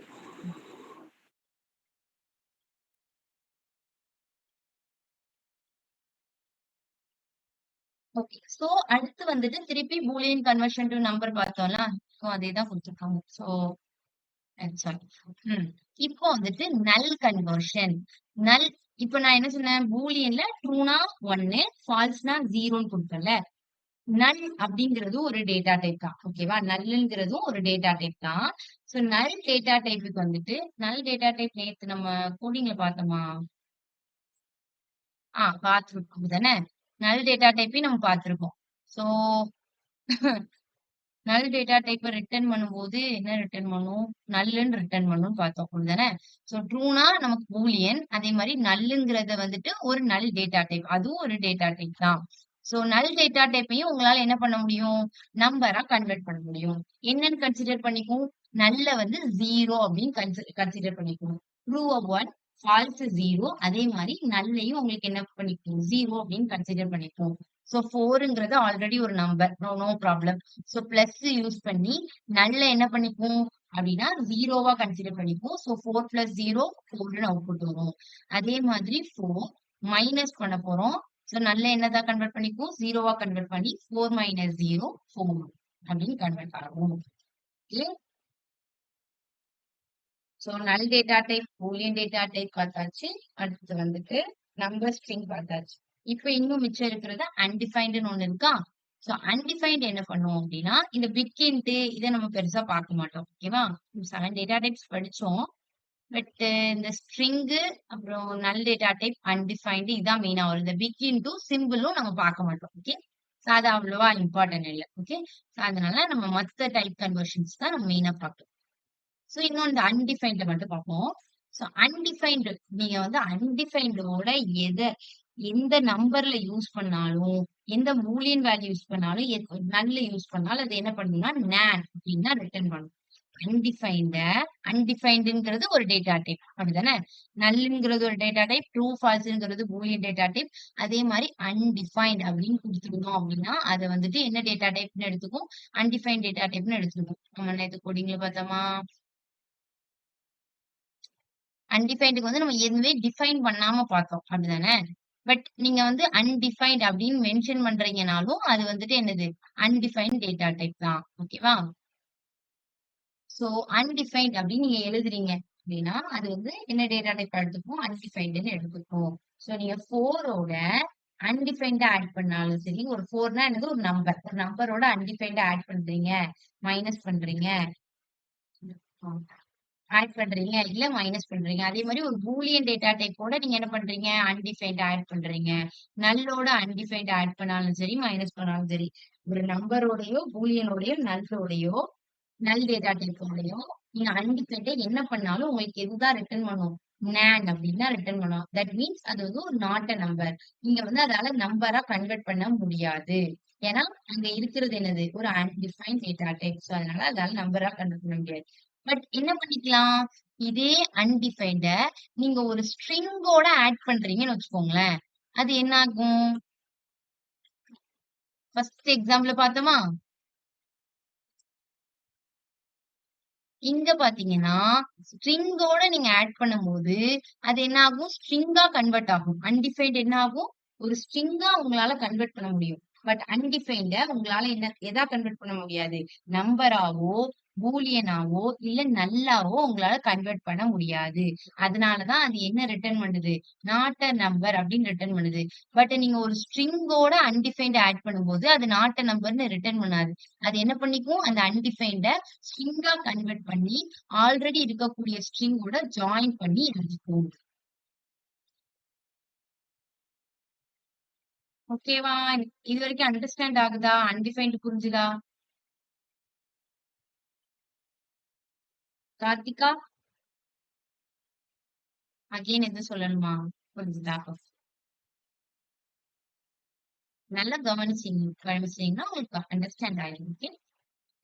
Okay. So அடுத்து வந்துட்டு திருப்பி பூலியன் கன்வர்ஷன் டு நம்பர் பார்த்தோம்ல. சோ அதேதான் கொடுத்துருக்காங்க. சோ இப்போ வந்துட்டு நல் கன்வர்ஷன். நல் இப்போ நான் என்ன சொன்னேன்? பூலியன்ல ட்ரூனா 1, ஃபால்ஸ்னா 0ன்னு கொடுத்தேன்ல. நல் அப்படிங்கிறது ஒரு டேட்டா டைப் தான். ஓகேவா? நல்ங்கிறதும் ஒரு டேட்டா டைப் தான். சோ நல் டேட்டா டைப்புக்கு வந்துட்டு நல் டேட்டா டைப் நேத்து நம்ம கோடிங்ல பார்த்தோமா? பார்த்துருக்கோம் தானே. நல் டேட்டா டைப்பையும் நம்ம பார்த்திருக்கோம். சோ நல் டேட்டா டைப்பை ரிட்டர்ன் பண்ணும்போது என்ன ரிட்டர்ன் பண்ணும்? நல்லுன்னு ரிட்டர்ன் பண்ணும் பார்த்தோம் அப்படிதானே. சோ ட்ரூனா நமக்கு பூலியன். அதே மாதிரி நல்லுங்கிறத வந்துட்டு ஒரு நல் டேட்டா டைப். அதுவும் ஒரு டேட்டா டைப் தான். சோ நல் டேட்டா டைப்பையும் உங்களால என்ன பண்ண முடியும்? நம்பரா கன்வெர்ட் பண்ண முடியும். என்னன்னு கன்சிடர் பண்ணிக்கும்? நல்ல வந்து 0 அப்படின்னு கன்சிடர் பண்ணிக்கும். True 1, false 0. அதே மாதிரி நல்லையும் உங்களுக்கு என்ன பண்ணிக்கும்? 0 அப்படின்னு கன்சிடர் பண்ணிக்கும். சோ 4ங்கிறது ஆல்ரெடி ஒரு number. No problem. So plus use பண்ணி நல்ல என்ன பண்ணிக்கும் அப்படின்னா 0வா கன்சிடர் பண்ணிக்கும். சோ 4 பிளஸ் 0 4ன்னு அவுட்புட் வரும். அதே மாதிரி 4 மைனஸ் பண்ண போறோம். சோ நல்ல என்னதான் கன்வெர்ட் பண்ணிக்கும்? 0வா கன்வெர்ட் பண்ணி 4 மைனஸ் 0 4 அப்படின்னு கன்வெர்ட் ஆகும். ஓகே. சோ நல் data type, Boolean data type பார்த்தாச்சு. அடுத்து வந்துட்டு நம்பர் ஸ்ட்ரிங் பார்த்தாச்சு. இப்ப இன்னும் மிச்சம் இருக்கிறது அன்டிஃபைன்டுன்னு ஒண்ணு இருக்கா? சோ அன்டிஃபைன்ட் என்ன பண்ணுவோம் அப்படின்னா இந்த பிக் இன்ட் இதை நம்ம பெருசா பார்க்க மாட்டோம். ஓகேவா? 7 டேட்டா டைப்ஸ் படிச்சோம். பட் இந்த ஸ்ட்ரிங்கு அப்புறம் நல் டேட்டா டைப் அன்டிஃபைன்டு இதான் மெயினா வரும். இந்த பிக் இன்டு சிம்பிளும் நம்ம பார்க்க மாட்டோம். ஓகே. சோ அது அவ்வளவா இம்பார்ட்டன்ட் இல்லை. ஓகே. சோ அதனால நம்ம மத்த டைப் கன்வர்ஷன்ஸ் தான் நம்ம மெயினா பார்க்கணும். சோ இன்னும் இந்த அன்டிஃபைன்ட மட்டும் பார்ப்போம். சோ அன்டிஃபைன்டு நீங்க வந்து அன்டிஃபைன்டோட எந்த நம்பர்ல யூஸ் பண்ணாலும், எந்த பூலியன் வேல்யூ யூஸ் பண்ணாலும், நல்ல யூஸ் பண்ணாலும் அது என்ன பண்ணும்னா நான் அப்படின்னா ரிட்டர்ன் பண்ணும். அன்டிஃபைன்டுங்கிறது ஒரு டேட்டா டைப் அப்படிதானே. நல்லுங்கிறது ஒரு டேட்டா டைப், ட்ரூ ஃபால்ஸ்ங்கிறது பூலியன் டேட்டா டைப். அதே மாதிரி அன்டிஃபைன்ட் அப்படின்னு கொடுத்துருந்தோம் அப்படின்னா அதை வந்துட்டு என்ன டேட்டா டைப்னு எடுத்துக்கும்? அன்டிஃபைன்ட் டேட்டா டைப்னு எடுத்துக்கும். நம்ம நேத்து கோடிங்ல பார்த்தோமா? அன்டிஃபைன்டுக்கு வந்து நம்ம எதுவுமே டிஃபைன் பண்ணாம பார்த்தோம் அப்படிதானே. பட் நீங்க வந்து அன்டிஃபைன்ட் அப்படின்னு மென்ஷன் பண்றீங்கனாலும் அது வந்துட்டு என்னது? அன்டிஃபைன்ட் டேட்டா டைப் தான். ஓகேவா? சோ அன்டிஃபைன்ட் அப்படின்னு நீங்க எழுதுறீங்க அப்படின்னா அது வந்து என்ன டேட்டா டைப் எடுத்துக்கும்? அன்டிஃபைன்டுன்னு எடுத்துக்கும். சோ நீங்க 4ஓட அன்டிஃபைன்டா ஆட் பண்ணாலும் சரி, ஒரு 4னா என்னது? ஒரு நம்பர். ஒரு நம்பரோட அன்டிஃபைன்டா ஆட் பண்றீங்க, மைனஸ் பண்றீங்க, ஆட் பண்றீங்க, இல்ல மைனஸ் பண்றீங்க. அதே மாதிரி ஒரு பூலியன் டேட்டா டைப்போட நீங்க என்ன பண்றீங்க? அன்டிஃபைன்ட் ஆட் பண்றீங்க. நல்லோட அன்டிஃபைன்ட் ஆட் பண்ணாலும் சரி, மைனஸ் பண்ணாலும் சரி, ஒரு நம்பரோடயோ பூலியனோடயோ நல்லோடயோ நல் டேட்டா டைப்போடயோ நீங்க அன்டிஃபைன்ட என்ன பண்ணாலும் உங்களுக்கு எதுதான் ரிட்டர்ன் பண்ணும்? NaN அப்படின்னு தான் ரிட்டர்ன் பண்ணும். தட் மீன்ஸ் அது வந்து ஒரு நாட் அ நம்பர். இங்க வந்து அதால நம்பரா கன்வெர்ட் பண்ண முடியாது. ஏன்னா, அங்க இருக்கிறது என்னது? ஒரு அன்டிஃபைன்ட் டேட்டா டைப். சோ அதனால அதால நம்பரா கன்வெர்ட் பண்ண முடியாது. பட் என்ன பண்ணிக்கலாம்? இதே அன்டிஃபைன்ட நீங்க ஒரு ஸ்ட்ரிங்கோட ஆட் பண்றீங்கன்னு வச்சுக்கோங்களேன். அது என்ன ஆகும்? ஃபர்ஸ்ட் எக்ஸாம்பிள் பார்த்தோமா? இங்க பாத்தீங்கன்னா, ஸ்ட்ரிங்கோட நீங்க ஆட் பண்ணும்போது, அது என்ன ஆகும்? ஸ்ட்ரிங்கா கன்வெர்ட் ஆகும். அன்டிஃபைன்ட் என்ன ஆகும்? ஒரு ஸ்ட்ரிங்கா உங்களால கன்வெர்ட் பண்ண முடியும். பட் அன்டிஃபைன்ட உங்களால எதா கன்வெர்ட் பண்ண முடியாது? நம்பராவோ, பூலியனாவோ, இல்ல நல்லாவோ உங்களால கன்வெர்ட் பண்ண முடியாது. அதனால தான் அது என்ன ரிட்டர்ன் பண்ணுது? நாட் அ நம்பர் அப்படின்னு ரிட்டர்ன் பண்ணுது. பட் நீங்க ஒரு ஸ்ட்ரிங்கோட அன்டிஃபைன்ட் ஆட் பண்ணும்போது, அது நாட் அ நம்பர்ன்னு ரிட்டர்ன் பண்ணாது. அது என்ன பண்ணிக்கும்? அந்த அன்டிஃபைன்ட ஸ்ட்ரிங்கா கன்வெர்ட் பண்ணி ஆல்ரெடி இருக்கக்கூடிய ஸ்ட்ரிங்கோட ஜாயின் பண்ணி எழுதிக்கும். ஓகேவா? இது வரைக்கும் அண்டர்ஸ்டாண்ட் ஆகுதா? அன்டிஃபைன்ட் புரிஞ்சுதா? கார்த்திகா, அகைன் எதுவும் சொல்லணுமா? புரிஞ்சுதா? நல்லா கவனிச்சீங்கன்னா உங்களுக்கு அண்டர்ஸ்டாண்ட் ஆயிடும். ஓகே?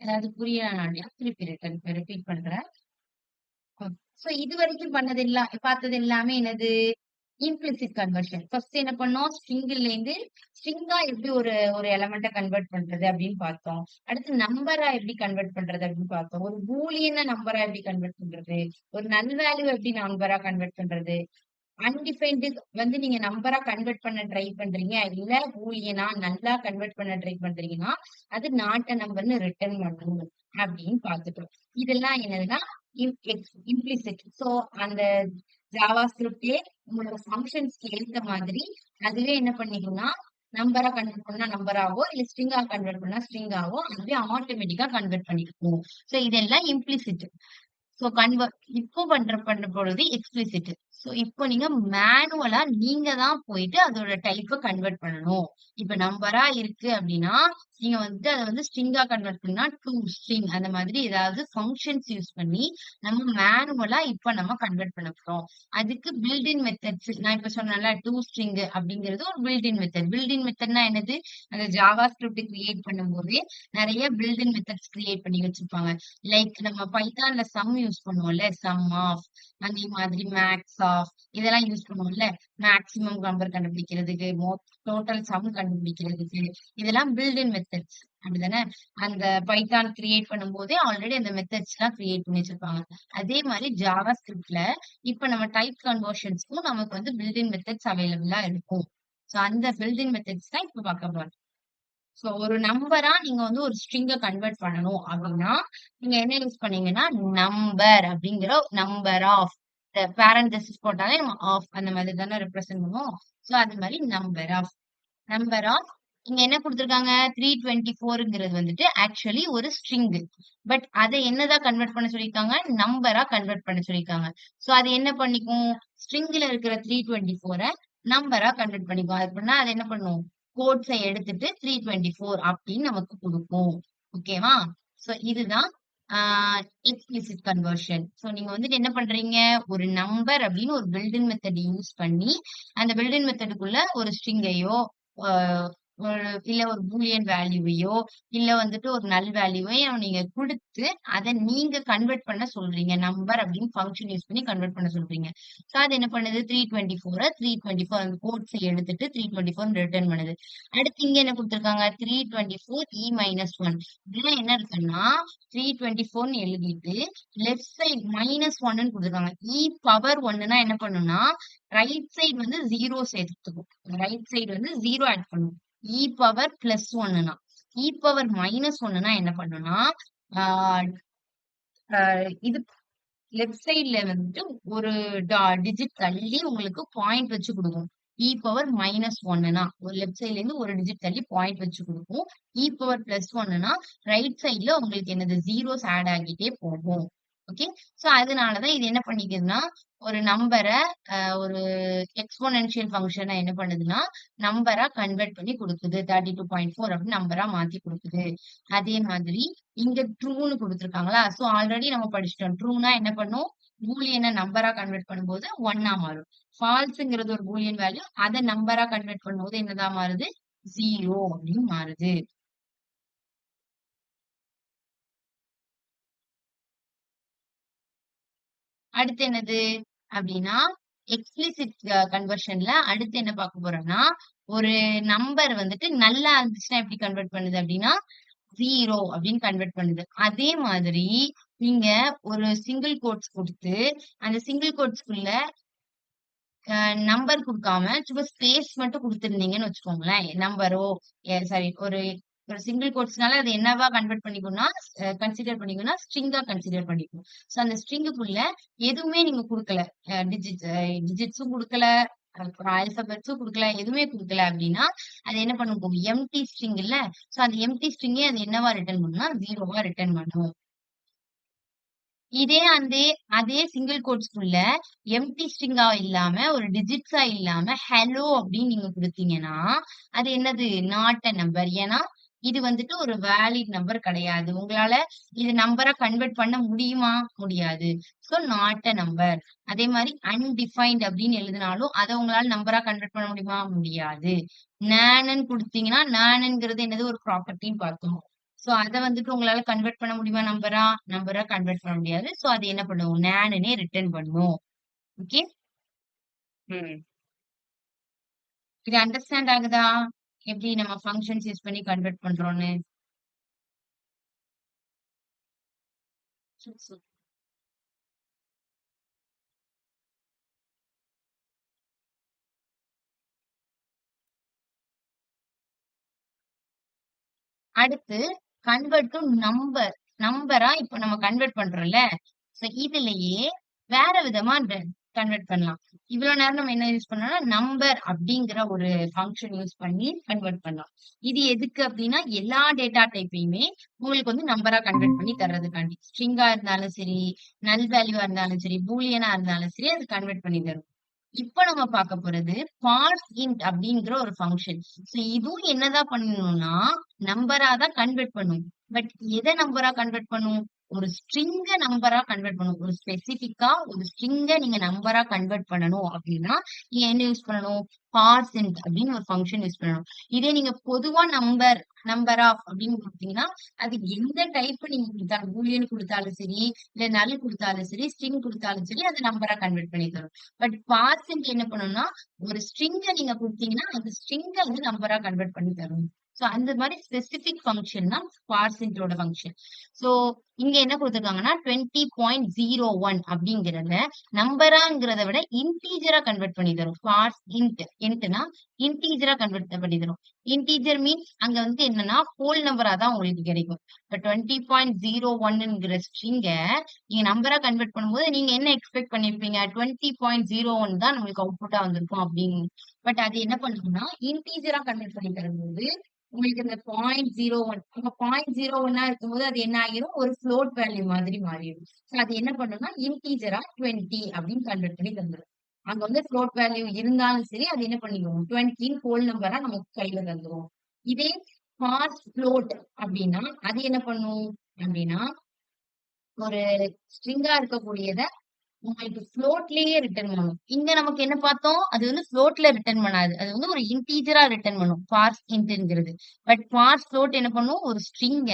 ஏதாவது புரியலனாலயா திருப்பி ரிப்பீட் பண்றேன். சோ இது வரைக்கும் பார்த்தது எல்லாமே என்னது? Implicit conversion. ஃபர்ஸ்ட் என்ன பண்ணோம்? ஸ்ட்ரிங்ல இருந்து ஸ்ட்ரிங்கா எப்படி ஒரு ஒரு எலமெண்ட்ட கன்வெர்ட் பண்றது அப்படின்னு பார்த்தோம். அடுத்து நம்பரா எப்படி கன்வெர்ட் பண்றது அப்படின்னு பார்த்தோம். ஒரு பூலியன நம்பரா எப்படி கன்வெர்ட் பண்றது? ஒரு நல் வேல்யூ எப்படி நம்பரா கன்வெர்ட் பண்றது? அன்டிஃபைன்டு வந்து நீங்க நம்பரா கன்வெர்ட் பண்ண ட்ரை பண்றீங்க. இல்ல பூலியனா நல்லா கன்வெர்ட் பண்ண ட்ரை பண்றீங்கன்னா, அது நாட் அ நம்பர்ன்னு ரிட்டர்ன் பண்ணும் அப்படின்னு பார்த்துட்டோம். இதெல்லாம் என்னதுன்னா இம்ப்ளிசிட். சோ அந்த ஜாவா ஸ்கிரிப்ட்லயே உங்களோட ஃபங்ஷன்ஸ்க்கு ஏத்த மாதிரி அதுவே என்ன பண்ணிக்கும்னா, நம்பரா கன்வெர்ட் பண்ணா நம்பராவோ, இல்ல ஸ்ட்ரிங்கா கன்வெர்ட் பண்ணா ஸ்ட்ரிங்காவோ அதுவே ஆட்டோமேட்டிக்கா கன்வெர்ட் பண்ணிக்கும். சோ இதெல்லாம் இம்ப்ளிசிட். சோ இப்போ பண்ண பொழுது எக்ஸ்பிளிசிட். சோ இப்போ நீங்க மேனுவலா நீங்க தான் போயிட்டு அதோட டைப்ப கன்வெர்ட் பண்ணணும். இப்ப நம்பரா இருக்கு அப்படின்னா, நீங்க வந்துட்டு அத வந்து ஸ்ட்ரிங்கா கன்வெர்ட் பண்ணா டூ ஸ்ட்ரிங் அந்த மாதிரி ஏதாவது ஃபங்ஷன்ஸ் யூஸ் பண்ணி நம்ம மேனுவலா இப்ப நம்ம கன்வெர்ட் பண்ண போறோம். அதுக்கு பில்ட் இன் மெத்தட்ஸ் நான் இப்ப சொன்னேன்ல டூ ஸ்ட்ரிங் அப்படிங்கிறது ஒரு built in method. Built in மெத்தட்னா என்னது? அந்த ஜாவா ஸ்கிரிப்ட் கிரியேட் பண்ணும்போதே நிறைய பில்ட் இன் மெத்தட்ஸ் கிரியேட் பண்ணி வச்சிருப்பாங்க. லைக் நம்ம பைத்தான்ல சம் யூஸ் பண்ணுவோம்ல, சம் ஆஃப், அதே மாதிரி மேக்ஸ் ஆஃப் இதெல்லாம் யூஸ் பண்ணுவோம்ல. மேக்ஸிமம் நம்பர் கண்டுபிடிக்கிறதுக்கு, டோட்டல் சம் கண்டுபிடிக்கிறதுக்கு இதெல்லாம் பில்ட் இன் மெத்தட்ஸ். அப்படிதானே? அந்த பைத்தான் கிரியேட் பண்ணும்போதே ஆல்ரெடி அந்த மெத்தட்ஸ் எல்லாம் கிரியேட் பண்ணி வச்சிருப்பாங்க. அதே மாதிரி ஜாவா ஸ்கிரிப்ட்ல இப்ப நம்ம டைப் கன்வர்ஷன்ஸ்க்கும் நமக்கு வந்து பில்ட் இன் மெத்தட்ஸ் அவைலபிளா இருக்கும். சோ அந்த பில்ட் இன் மெத்தட்ஸ் தான் இப்ப பார்க்க போறோம். சோ ஒரு நம்பரா நீங்க வந்து ஒரு ஸ்ட்ரிங்க கன்வெர்ட் பண்ணணும் அப்படின்னா, நீங்க என்ன யூஸ் பண்ணீங்கன்னா, நம்பர் அப்படிங்கிற நம்பர் ஆஃப் பேரந்தசிஸ் போட்டாலே நம்ம ஆஃப் அந்த மாதிரி தானே ரெப்ரசென்ட் பண்ணுவோம். சோ அது மாதிரி நம்பர் ஆஃப் இங்க என்ன குடுத்திருக்காங்க? 324ங்கிறது வந்துட்டு ஆக்சுவலி ஒரு ஸ்ட்ரிங். பட் அத என்னதான் கன்வெர்ட் பண்ண சொல்லியிருக்காங்க? நம்பரா கன்வெர்ட் பண்ண சொல்லியிருக்காங்க. சோ அது என்ன பண்ணிக்கும்? ஸ்ட்ரிங்ல இருக்கிற 324 நம்பரா கன்வெர்ட் பண்ணிக்கும். அப்படின்னா அது என்ன பண்ணும்? கோட்ஸ எடுத்துட்டு 324 அப்படின்னு நமக்கு குடுக்கும். ஓகேவா? சோ இதுதான் எக்ஸ்பிளிசிட் கன்வர்ஷன். சோ நீங்க வந்துட்டு என்ன பண்றீங்க? ஒரு நம்பர் அப்படின்னு ஒரு பில்ட் இன் மெத்தட் யூஸ் பண்ணி, அந்த பில்ட் இன் மெத்தடுக்குள்ள ஒரு ஸ்ட்ரிங்கையோ, அ இல்ல ஒரு பூலியன் வேல்யூவையோ, இல்ல வந்துட்டு ஒரு நல் வேல்யூவையோ நீங்க குடுத்து, அத நீங்க கன்வெர்ட் பண்ண சொல்றீங்க. நம்பர் அப்படின்னு ஃபங்ஷன் யூஸ் பண்ணி கன்வெர்ட் பண்ண சொல்றீங்க. சோ அது என்ன பண்ணுது? 324 அந்த கோட்ஸ எடுத்துட்டு 324 ரிட்டர்ன் பண்ணுது. அடுத்து இங்க என்ன குடுத்திருக்காங்க? 324 E-1. இதெல்லாம் என்ன இருக்குன்னா, 324ன்னு எழுதிட்டு, லெஃப்ட் சைட் -1ன்னு குடுத்திருக்காங்க. பவர் 1ன்னா என்ன பண்ணும்னா, ரைட் சைடு வந்து 0 சேர்த்துக்கும். ரைட் சைடு வந்து 0 ஆட் பண்ணும். பவர் +1ன்னா. பவர் -1ன்னா என்ன பண்ணும்னா, ஆ அ இது லெஃப்ட் சைட்ல வந்துட்டு ஒரு டிஜிட் தள்ளி உங்களுக்கு பாயிண்ட் வச்சு குடுக்கும். பவர் -1ன்னா ஒரு லெஃப்ட் சைட்ல இருந்து ஒரு டிஜிட் தள்ளி பாயிண்ட் வச்சு குடுக்கும். பவர் +1ன்னா ரைட் சைட்ல உங்களுக்கு என்னது? ஜீரோஸ் ஆட் ஆகிட்டே போகும். ஓகே. சோ அதனாலதான் இது என்ன பண்ணிக்குதுன்னா, ஒரு நம்பர ஒரு எக்ஸ்போனென்ஷியல் ஃபங்ஷன என்ன பண்ணுதுன்னா, நம்பரா கன்வெர்ட் பண்ணி குடுக்குது. 32.4 அப்படின்னு நம்பரா மாத்தி குடுக்குது. அதே மாதிரி இங்க ட்ரூன்னு குடுத்துருக்காங்களா? சோ ஆல்ரெடி நம்ம படிச்சுட்டோம். ட்ரூனா என்ன பண்ணும்? பூலியன நம்பரா கன்வெர்ட் பண்ணும்போது 1 மாறும். ஃபால்ஸ்ங்கிறது ஒரு பூலியன் வேல்யூ. அத நம்பரா கன்வெர்ட் பண்ணும்போது என்னதான் மாறுது? 0 அப்படின்னு மாறுது. அடுத்து என்னது அப்படின்னா எக்ஸ்பிளிசிட் கன்வர்ஷன்ல அடுத்து என்ன பார்க்க போறோம்னா ஒரு நம்பர் வந்துட்டு நல்லா இருந்துச்சுன்னா எப்படி கன்வெர்ட் பண்ணுது அப்படின்னா 0 அப்படின்னு கன்வெர்ட் பண்ணுது. அதே மாதிரி நீங்க ஒரு சிங்கிள் கோட்ஸ் கொடுத்து அந்த சிங்கிள் கோட்ஸ்க்குள்ள நம்பர் குடுக்காம சும்மா ஸ்பேஸ் மட்டும் குடுத்திருந்தீங்கன்னு வச்சுக்கோங்களேன். நம்பரோ சாரி ஒரு ஒரு சிங்கிள் கோட்ஸ்னால அது என்னவா கன்வெர்ட் பண்ணிக்கும்னா கன்சிடர் பண்ணிக்கும்னா ஸ்ட்ரிங்கா கன்சிடர் பண்ணிக்கும். சோ அந்த ஸ்ட்ரிங்குக்குள்ள எதுவுமே நீங்க குடுக்கல. டிஜிட்ஸும் குடுக்கல, அப்புறம் ஆல்பபெட்ஸும் குடுக்கல, எதுவுமே குடுக்கல அப்படின்னா அது என்ன பண்ணும்? எம்ப்டி ஸ்ட்ரிங் இல்ல. சோ அந்த எம்ப்டி ஸ்ட்ரிங்கே அது என்னவா ரிட்டர்ன் பண்ணும்னா 0வா ரிட்டர்ன் பண்ணும். அதே சிங்கிள் கோட்ஸ்க்குள்ள எம்ப்டி ஸ்ட்ரிங்கா இல்லாம ஒரு டிஜிட்ஸா இல்லாம ஹலோ அப்படின்னு நீங்க குடுத்தீங்கன்னா அது என்னது? Not a number. ஏன்னா இது வந்துட்டு ஒரு வேலிட் நம்பர் கிடையாது. உங்களால இது நம்பரா கன்வெர்ட் பண்ண முடியுமா? முடியாது. So not a number. அதே மாதிரி அன்டிஃபைன்ட் அப்படின்னு எழுதினாலும் அதை உங்களால நம்பரா கன்வெர்ட் பண்ண முடியுமா? முடியாது. நானன்னு குடுத்தீங்கன்னா நானுங்கிறது என்னது? ஒரு ப்ராப்பர்ட்டின்னு பார்த்தோம். சோ அத வந்துட்டு உங்களால கன்வெர்ட் பண்ண முடியுமா? நம்பரா கன்வெர்ட் பண்ண முடியாது. சோ அது என்ன பண்ணும்? நானுன்னே ரிட்டர்ன் பண்ணும். ஓகே. ம். இது அண்டர்ஸ்டாண்ட் ஆகுதா? எப்படி நம்ம ஃபங்ஷன்ஸ் யூஸ் பண்ணி கன்வெர்ட் பண்றோம்னு? அடுத்து கன்வெர்ட் டு நம்பர். நம்பரா இப்ப நம்ம கன்வெர்ட் பண்றோம்ல. சோ இதுலயே வேற விதமா கன்வெர்ட் பண்ணலாம். இவ்வளவு நேரம் நம்ம என்ன யூஸ் பண்ணோம்னா நம்பர் அப்படிங்கிற ஒரு ஃபங்க்ஷன் யூஸ் பண்ணி கன்வெர்ட் பண்ணலாம். இது எதுக்கு அப்படின்னா எல்லா டேட்டா டைப்பையுமே உங்களுக்கு வந்து நம்பரா கன்வெர்ட் பண்ணி தர்றதுக்காண்டி. ஸ்ட்ரிங்கா இருந்தாலும் சரி, நல் வேல்யூவா இருந்தாலும் சரி, பூலியனா இருந்தாலும் சரி அது கன்வெர்ட் பண்ணி தரும். இப்ப நம்ம பார்க்க போறது பார்ஸ் அப்படிங்கிற ஒரு ஃபங்ஷன். சோ இதுவும் என்னதான் பண்ணணும்னா நம்பரா தான் கன்வெர்ட் பண்ணும். பட் எதை நம்பரா கன்வெர்ட் பண்ணும்? ஒரு ஸ்ட்ரிங்க நம்பரா கன்வெர்ட் பண்ணும். ஒரு ஸ்பெசிபிக்கா ஒரு ஸ்ட்ரிங்க நீங்க நம்பரா கன்வெர்ட் பண்ணணும் அப்படின்னா நீங்க என்ன யூஸ் பண்ணணும்? பார்ஸ் அப்படின்னு ஒரு ஃபங்க்ஷன் யூஸ் பண்ணணும். இதே நீங்க பொதுவா நம்பர் ஆஃப் அப்படின்னு கொடுத்தீங்கன்னா அது எந்த டைப் நீங்க கொடுத்தாலும் பூலியன் கொடுத்தாலும் சரி, இல்ல நல் கொடுத்தாலும் சரி, ஸ்ட்ரிங் கொடுத்தாலும் சரி அதை நம்பரா கன்வெர்ட் பண்ணி தரும். பட் பார்ஸ் என்ன பண்ணும்னா ஒரு ஸ்ட்ரிங்க நீங்க குடுத்தீங்கன்னா அந்த ஸ்ட்ரிங்க வந்து நம்பரா கன்வெர்ட் பண்ணி தரும். சோ அந்த மாதிரி ஸ்பெசிபிக் ஃபங்க்ஷன் தான் பார்ஸ் ஃபங்க்ஷன். சோ இங்க என்ன கொடுத்திருக்காங்கன்னா 20.01 அப்படிங்கறத நம்பராங்கிறத விட இன்டீஜரா கன்வெர்ட் பண்ணி தரும். பார்ஸ் இன்ட்னா இன்டீஜரா கன்வெர்ட் பண்ணி தரும். இன்டீஜர் மீன்ஸ் அங்க வந்து என்னன்னா ஹோல் நம்பரா தான் உங்களுக்கு கிடைக்கும். இப்ப 20.01ங்கிற ஸ்ட்ரிங்க நீங்க நம்பரா கன்வெர்ட் பண்ணும்போது நீங்க என்ன எக்ஸ்பெக்ட் பண்ணிருப்பீங்க? 20.01 தான் நம்மளுக்கு அவுட்புட்டா வந்திருக்கும் அப்படின்னு. பட் அது என்ன பண்ணும்னா இன்டீஜரா கன்வெர்ட் பண்ணி தரும்போது உங்களுக்கு இந்த 0.01 அப்ப 0.01 இருக்கும்போது அது என்ன ஆகிரும்? ஒரு ஃப்ளோட் வேல்யூ மாதிரி மாறிடும். சோ அது என்ன பண்ணும்னா இன்டீஜரா 20 அப்படின்னு கன்வெர்ட் பண்ணி தந்துரும். அங்க வந்து ஃப்ளோட் வேல்யூ இருந்தாலும் சரி அது என்ன பண்ணிடும்? 20 ஹோல் நம்பரா நமக்கு கையில தந்துரும். இதே பார்ஸ் ஃப்ளோட் அப்படின்னா அது என்ன பண்ணும் அப்படின்னா ஒரு ஸ்ட்ரிங்கா இருக்கக்கூடியத உங்களுக்கு ஃப்ளோட்லயே ரிட்டர்ன் பண்ணும். இங்க நமக்கு என்ன பார்த்தோம்? அது வந்து ஃப்ளோட்ல ரிட்டர்ன் பண்ணாது. அது வந்து ஒரு இன்டீஜரா ரிட்டர்ன் பண்ணும். பார்ஸ் இன்ட்ங்கிறது. பட் பார்ஸ் ஃப்ளோட் என்ன பண்ணும்? ஒரு ஸ்ட்ரிங்க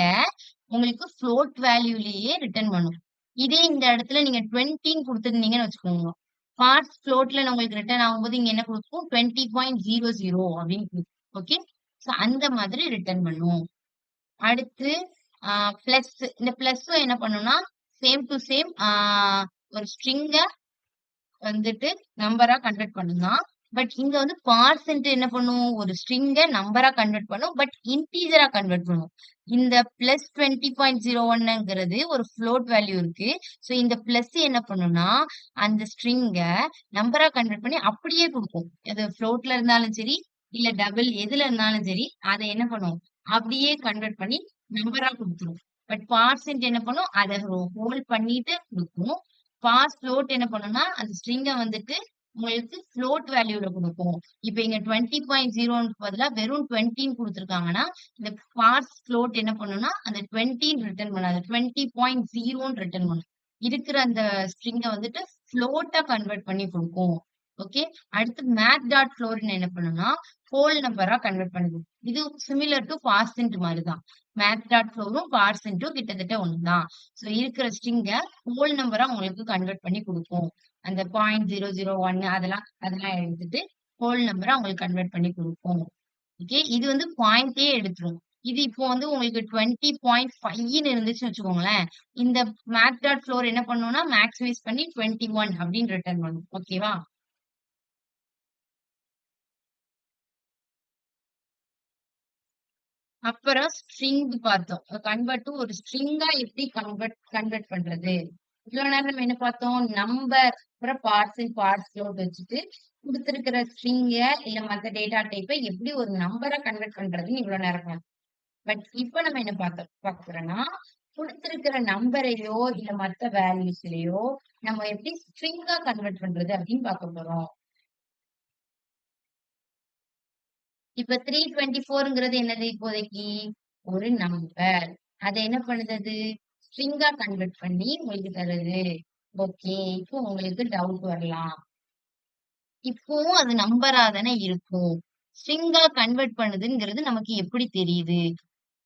உங்களுக்கு ஃப்ளோட் வேல்யூலயே ரிட்டர்ன் பண்ணும். இதே இந்த இடத்துல நீங்க 20ன்னு குடுத்திருந்தீங்கன்னு வச்சுக்கோங்க. பார்ஸ் ஃப்ளோட்ல உங்களுக்கு ரிட்டர்ன் ஆகும்போது இங்க என்ன குடுக்கும்? 20.00 அப்படின்னு குடுக்கும். ஓகே. சோ அந்த மாதிரி ரிட்டர்ன் பண்ணும். அடுத்து பிளஸ். இந்த பிளஸும் என்ன பண்ணும்னா சேம் டு சேம் ஒரு ஸ்ட்ரிங்க வந்துட்டு நம்பரா கன்வெர்ட் பண்ணும். பட் இங்க வந்து பார்சன்ட் என்ன பண்ணும்? ஒரு ஸ்ட்ரிங்க நம்பரா கன்வெர்ட் பண்ணும். பட் இன்டீஜரா கன்வெர்ட் பண்ணும். இந்த பிளஸ் 20.01ங்கிறது ஒரு ஃப்ளோட் வேல்யூ இருக்கு. சோ இந்த பிளஸ் என்ன பண்ணும்னா அந்த ஸ்ட்ரிங்க நம்பரா கன்வெர்ட் பண்ணி அப்படியே கொடுக்கும். அது ஃப்ளோட்ல இருந்தாலும் சரி, இல்ல டபுள் எதுல இருந்தாலும் சரி, அதை என்ன பண்ணும்? அப்படியே கன்வெர்ட் பண்ணி நம்பரா கொடுத்துரும். பட் பார்சென்ட் என்ன பண்ணும், அதை ஹோல்ட் பண்ணிட்டு கொடுக்கும். பார்ஸ் ஃப்ளோட் என்ன பண்ணும்னா அந்த ஸ்ட்ரிங்கை வந்துட்டு உங்களுக்கு ஃப்ளோட் வேல்யூல கொடுக்கும். இப்ப இங்க 20.0 பதிலா வெறும் 20 கொடுத்துருக்காங்கன்னா இந்த பார்ஸ் ஃப்ளோட் என்ன பண்ணும்னா அந்த 20 ரிட்டர்ன் பண்ணாது, 20.0 ரிட்டர்ன் பண்ணும். இருக்கிற அந்த ஸ்ட்ரிங்கை வந்துட்டு ஃப்ளோட்டா கன்வெர்ட் பண்ணி கொடுக்கும். ஓகே, அடுத்து மேத் டாட் ஃப்ளோர்னு என்ன பண்ணும்னா ஹோல் நம்பரா கன்வெர்ட் பண்ணுது. இது சிமிலர் டு பார்சென்ட் மாதிரி தான். மேத் டாட் ஃப்ளோரும் பார்சென்ட்டும் கிட்டத்தட்ட ஒண்ணுதான். ஸோ இருக்கிற ஸ்ட்ரிங்கை ஹோல் நம்பரா உங்களுக்கு கன்வெர்ட் பண்ணி கொடுக்கும். அந்த 0.001 அதெல்லாம் எடுத்துட்டு ஹோல் நம்பரா உங்களுக்கு கன்வெர்ட் பண்ணி கொடுக்கும். ஓகே, இது வந்து பாயிண்டே எடுத்துரும். இது இப்போ வந்து உங்களுக்கு 20.5 இருந்துச்சுன்னு வச்சுக்கோங்களேன், இந்த மேத் டாட் ஃப்ளோர் என்ன பண்ணும்னா மேக்ஸிமைஸ் பண்ணி 21 அப்படின்னு ரிட்டர்ன் பண்ணும். ஓகேவா? அப்புறம் ஸ்ட்ரிங் பார்த்தோம். கன்வெர்ட் டு ஒரு ஸ்ட்ரிங்கா எப்படி கன்வெர்ட் பண்றது. இவ்வளவு நேரம் நம்ம என்ன பார்த்தோம், நம்பர் அப்புறம் பார்ட்ஸ் ஃப்ளோட் வச்சுட்டு கொடுத்திருக்கிற ஸ்ட்ரிங்க இல்ல மத்த டேட்டா டைப்பை எப்படி ஒரு நம்பரை கன்வெர்ட் பண்றதுன்னு இவ்வளவு நேரம் பார்த்தோம். பட் இப்ப நம்ம என்ன பார்க்க போறோம்னா கொடுத்திருக்கிற நம்பரையோ இல்ல மத்த வேல்யூஸ்லயோ நம்ம எப்படி ஸ்ட்ரிங்கா கன்வெர்ட் பண்றது அப்படின்னு பார்க்க போறோம். இப்ப 324ங்கிறது என்னது, இப்போதைக்கு ஒரு நம்பர். அதை என்ன பண்ணுது, ஸ்ட்ரிங்கா கன்வெர்ட் பண்ணி உங்களுக்கு தருது. ஓகே, இப்போ உங்களுக்கு டவுட் வரலாம், இப்பவும் அது நம்பரா தானே இருக்கும், ஸ்ட்ரிங்கா கன்வெர்ட் பண்ணுதுங்கிறது நமக்கு எப்படி தெரியுது?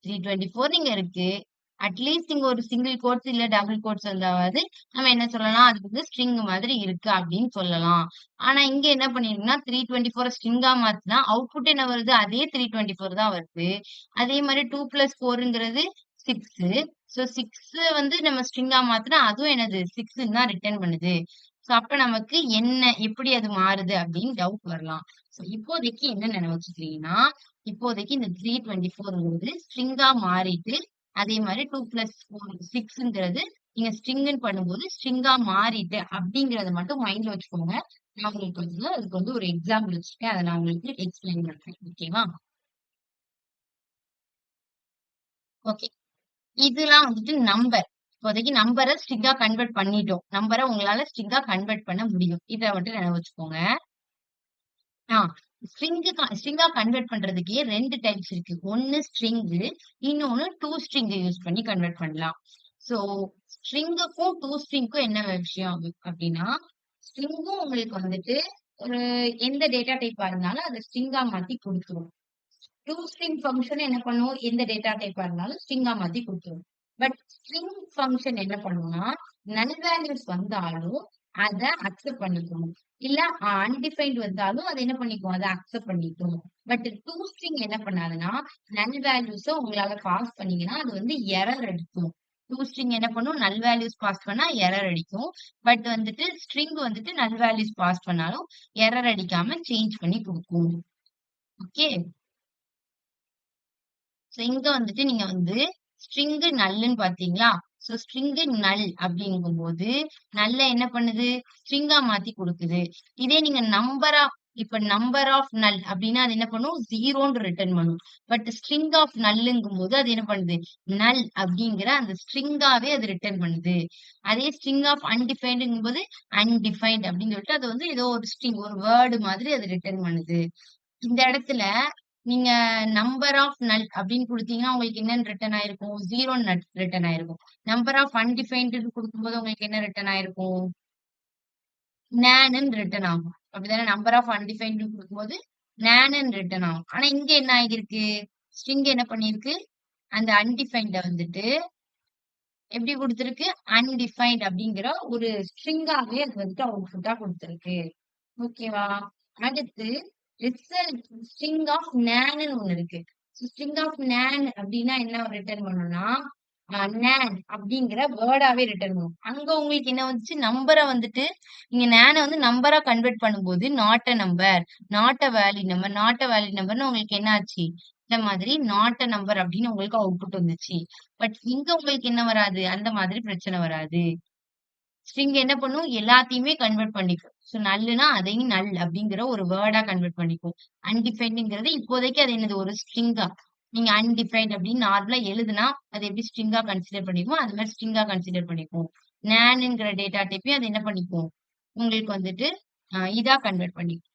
324 நீங்க இருக்கு, அட்லீஸ்ட் இங்க ஒரு சிங்கிள் கோட்ஸ் இல்ல டபுள் கோட்ஸ் வந்தாவது நம்ம என்ன சொல்லலாம், அது வந்து ஸ்ட்ரிங் மாதிரி இருக்கு அப்படின்னு சொல்லலாம். ஆனா இங்க என்ன பண்ணிருக்குன்னா 324 ஸ்ட்ரிங்கா மாத்தினா அவுட்புட் என்ன வருது, அதே 324 தான் வருது. அதே மாதிரி 2+4ங்கிறது 6. சோ 6 வந்து நம்ம ஸ்ட்ரிங்கா மாத்தினா அதுவும் என்னது 6 தான் ரிட்டர்ன் பண்ணுது. சோ அப்ப நமக்கு என்ன எப்படி அது மாறுது அப்படின்னு டவுட் வரலாம். சோ இப்போதைக்கு என்ன நினைச்சுக்கிறீங்கன்னா, இப்போதைக்கு இந்த 324ங்கிறது ஸ்ட்ரிங்கா மாறிட்டு அதே மாதிரி 2+4 6ங்கிறது நீங்க ஸ்ட்ரிங்னு பண்ணும்போது ஸ்ட்ரிங்கா மாறிட்டு அப்படிங்கறத மட்டும் மைண்ட்ல வச்சுக்கோங்க. நான் உங்களுக்கு வந்து அதுக்கு வந்து ஒரு எக்ஸாம்பிள் வச்சிருக்கேன், அதை நான் உங்களுக்கு எக்ஸ்பிளைன் பண்றேன். ஓகேவா? ஓகே, இதெல்லாம் வந்துட்டு நம்பர். இப்போதைக்கு நம்பரை ஸ்ட்ரிங்கா கன்வெர்ட் பண்ணிட்டோம். நம்பரை உங்களால ஸ்ட்ரிங்கா கன்வெர்ட் பண்ண முடியும். இதை மட்டும் நினைவு வச்சுக்கோங்க. ஸ்ட்ரிங்கா கன்வெர்ட் பண்றதுக்கே 2 டைப்ஸ் இருக்கு. ஒன்னு ஸ்ட்ரிங், இன்னொன்னு 2 ஸ்ட்ரிங் யூஸ் பண்ணி கன்வெர்ட் பண்ணலாம். சோ ஸ்ட்ரிங்குக்கும் 2 ஸ்ட்ரிங்க்கும் என்ன விஷயம் அப்படின்னா, ஸ்ட்ரிங்கும் உங்களுக்கு வந்துட்டு ஒரு எந்த டேட்டா டைப்பா இருந்தாலும் அதை ஸ்ட்ரிங்கா மாத்தி கொடுத்துரும். 2 ஸ்ட்ரிங் ஃபங்க்ஷன் என்ன பண்ணும், எந்த டேட்டா டைப்பா இருந்தாலும் ஸ்ட்ரிங்கா மாத்தி கொடுத்துரும். பட் ஸ்ட்ரிங் ஃபங்க்ஷன் என்ன பண்ணும்னா நல் வேல்யூஸ் வந்தாலும் அதை அக்செப்ட் பண்ணிக்கணும், இல்ல அன்டிஃபைன்ட் வந்தாலும் அதை என்ன பண்ணிக்கும், அதை அக்செப்ட் பண்ணிக்கும். பட் 2 ஸ்ட்ரிங் என்ன பண்ணாதுன்னா நல் வேல்யூஸ உங்களால பாஸ் பண்ணீங்கன்னா அது வந்து எரர் அடிக்கும். 2 ஸ்ட்ரிங் என்ன பண்ணும், நல் வேல்யூஸ் பாஸ் பண்ணா எரர் அடிக்கும். பட் வந்துட்டு ஸ்ட்ரிங் வந்துட்டு நல் வேல்யூஸ் பாஸ் பண்ணாலும் எரர் அடிக்காம சேஞ்ச் பண்ணி கொடுக்கும். ஓகே, சோ இங்க வந்துட்டு நீங்க வந்து ஸ்ட்ரிங் நல்லுன்னு பாத்தீங்களா? சோ ஸ்ட்ரிங் நல் அப்படிங்கும்போது நல்ல என்ன பண்ணுது, ஸ்ட்ரிங்கா மாத்தி கொடுக்குது. இதே நீங்க நம்பர் ஆஃப் நல் அப்படின்னா அது என்ன பண்ணும், 0ன்னு ரிட்டர்ன் பண்ணும். பட் ஸ்ட்ரிங் ஆஃப் நல்லுங்கும் போது அது என்ன பண்ணுது, நல் அப்படிங்கிற அந்த ஸ்ட்ரிங்காவே அது ரிட்டர்ன் பண்ணுது. அதே ஸ்ட்ரிங் ஆஃப் அன்டிஃபைன்டுங்கும் போது அன்டிஃபைன்ட் அப்படின்னு சொல்லிட்டு அது வந்து ஏதோ ஒரு ஸ்ட்ரிங் ஒரு வேர்டு மாதிரி அது ரிட்டர்ன் பண்ணுது. இந்த இடத்துல நீங்க நம்பர் ஆஃப் நல் அப்படின்னு கொடுத்தீங்கன்னா உங்களுக்கு என்னன்னு ரிட்டர்ன் ஆயிருக்கும், 0 ரிட்டர்ன் ஆயிருக்கும். நம்பர் ஆஃப் அன்டிஃபைன்டு கொடுக்கும்போது உங்களுக்கு என்ன ரிட்டர்ன் ஆயிருக்கும், நேன்னு ரிட்டர்ன் ஆகும். அப்படிதானே? நம்பர் ஆஃப் அன்டிஃபைன்டு கொடுக்கும்போது நேன்னு ரிட்டர்ன் ஆகும். ஆனா இங்க என்ன ஆகிருக்கு, ஸ்ட்ரிங் என்ன பண்ணிருக்கு, அந்த அன்டிஃபைன்ட வந்துட்டு எப்படி கொடுத்திருக்கு, அன்டிஃபைன்ட் அப்படிங்கிற ஒரு ஸ்ட்ரிங்காவே அது வந்துட்டு அவுட்புட்டா கொடுத்திருக்கு. ஓகேவா? அடுத்து ரிசல்ட் ஸ்ட்ரிங் ஆஃப் நேன்னு ஒண்ணு இருக்கு. ஸ்ட்ரிங் ஆஃப் நேன் அப்படின்னா என்ன ரிட்டர்ன் பண்ணும்னா நேன் அப்படிங்கிற வேர்டாவே ரிட்டர்ன் பண்ணும். அங்க உங்களுக்கு என்ன வந்துச்சு, நம்பரை வந்துட்டு நீங்க நேனை வந்து நம்பரா கன்வெர்ட் பண்ணும்போது not a number, not a valid நம்பர்னு உங்களுக்கு என்ன ஆச்சு, இந்த மாதிரி நாட் அ நம்பர் அப்படின்னு உங்களுக்கு அவுட்புட் வந்துச்சு. பட் இங்க உங்களுக்கு என்ன வராது, அந்த மாதிரி பிரச்சனை வராது. ஸ்ட்ரிங் என்ன பண்ணும், எல்லாத்தையுமே கன்வெர்ட் பண்ணிக்கும். சோ நல்லுனா அதையும் நல் அப்படிங்கிற ஒரு வேர்டா கன்வெர்ட் பண்ணிக்கும். அன்டிஃபைன்டுங்கிறது இப்போதைக்கு அது என்னது, ஒரு ஸ்ட்ரிங்கா. நீங்க அன்டிஃபைன்ட் அப்படின்னு நார்மலா எழுதுனா அது எப்படி ஸ்ட்ரிங்கா கன்சிடர் பண்ணிக்கும், அது மாதிரி ஸ்ட்ரிங்கா கன்சிடர் பண்ணிக்கும். நேன்ங்கிற டேட்டா டைப்பையும் அது என்ன பண்ணிக்கும், உங்களுக்கு வந்துட்டு இதா கன்வெர்ட் பண்ணிக்கும்.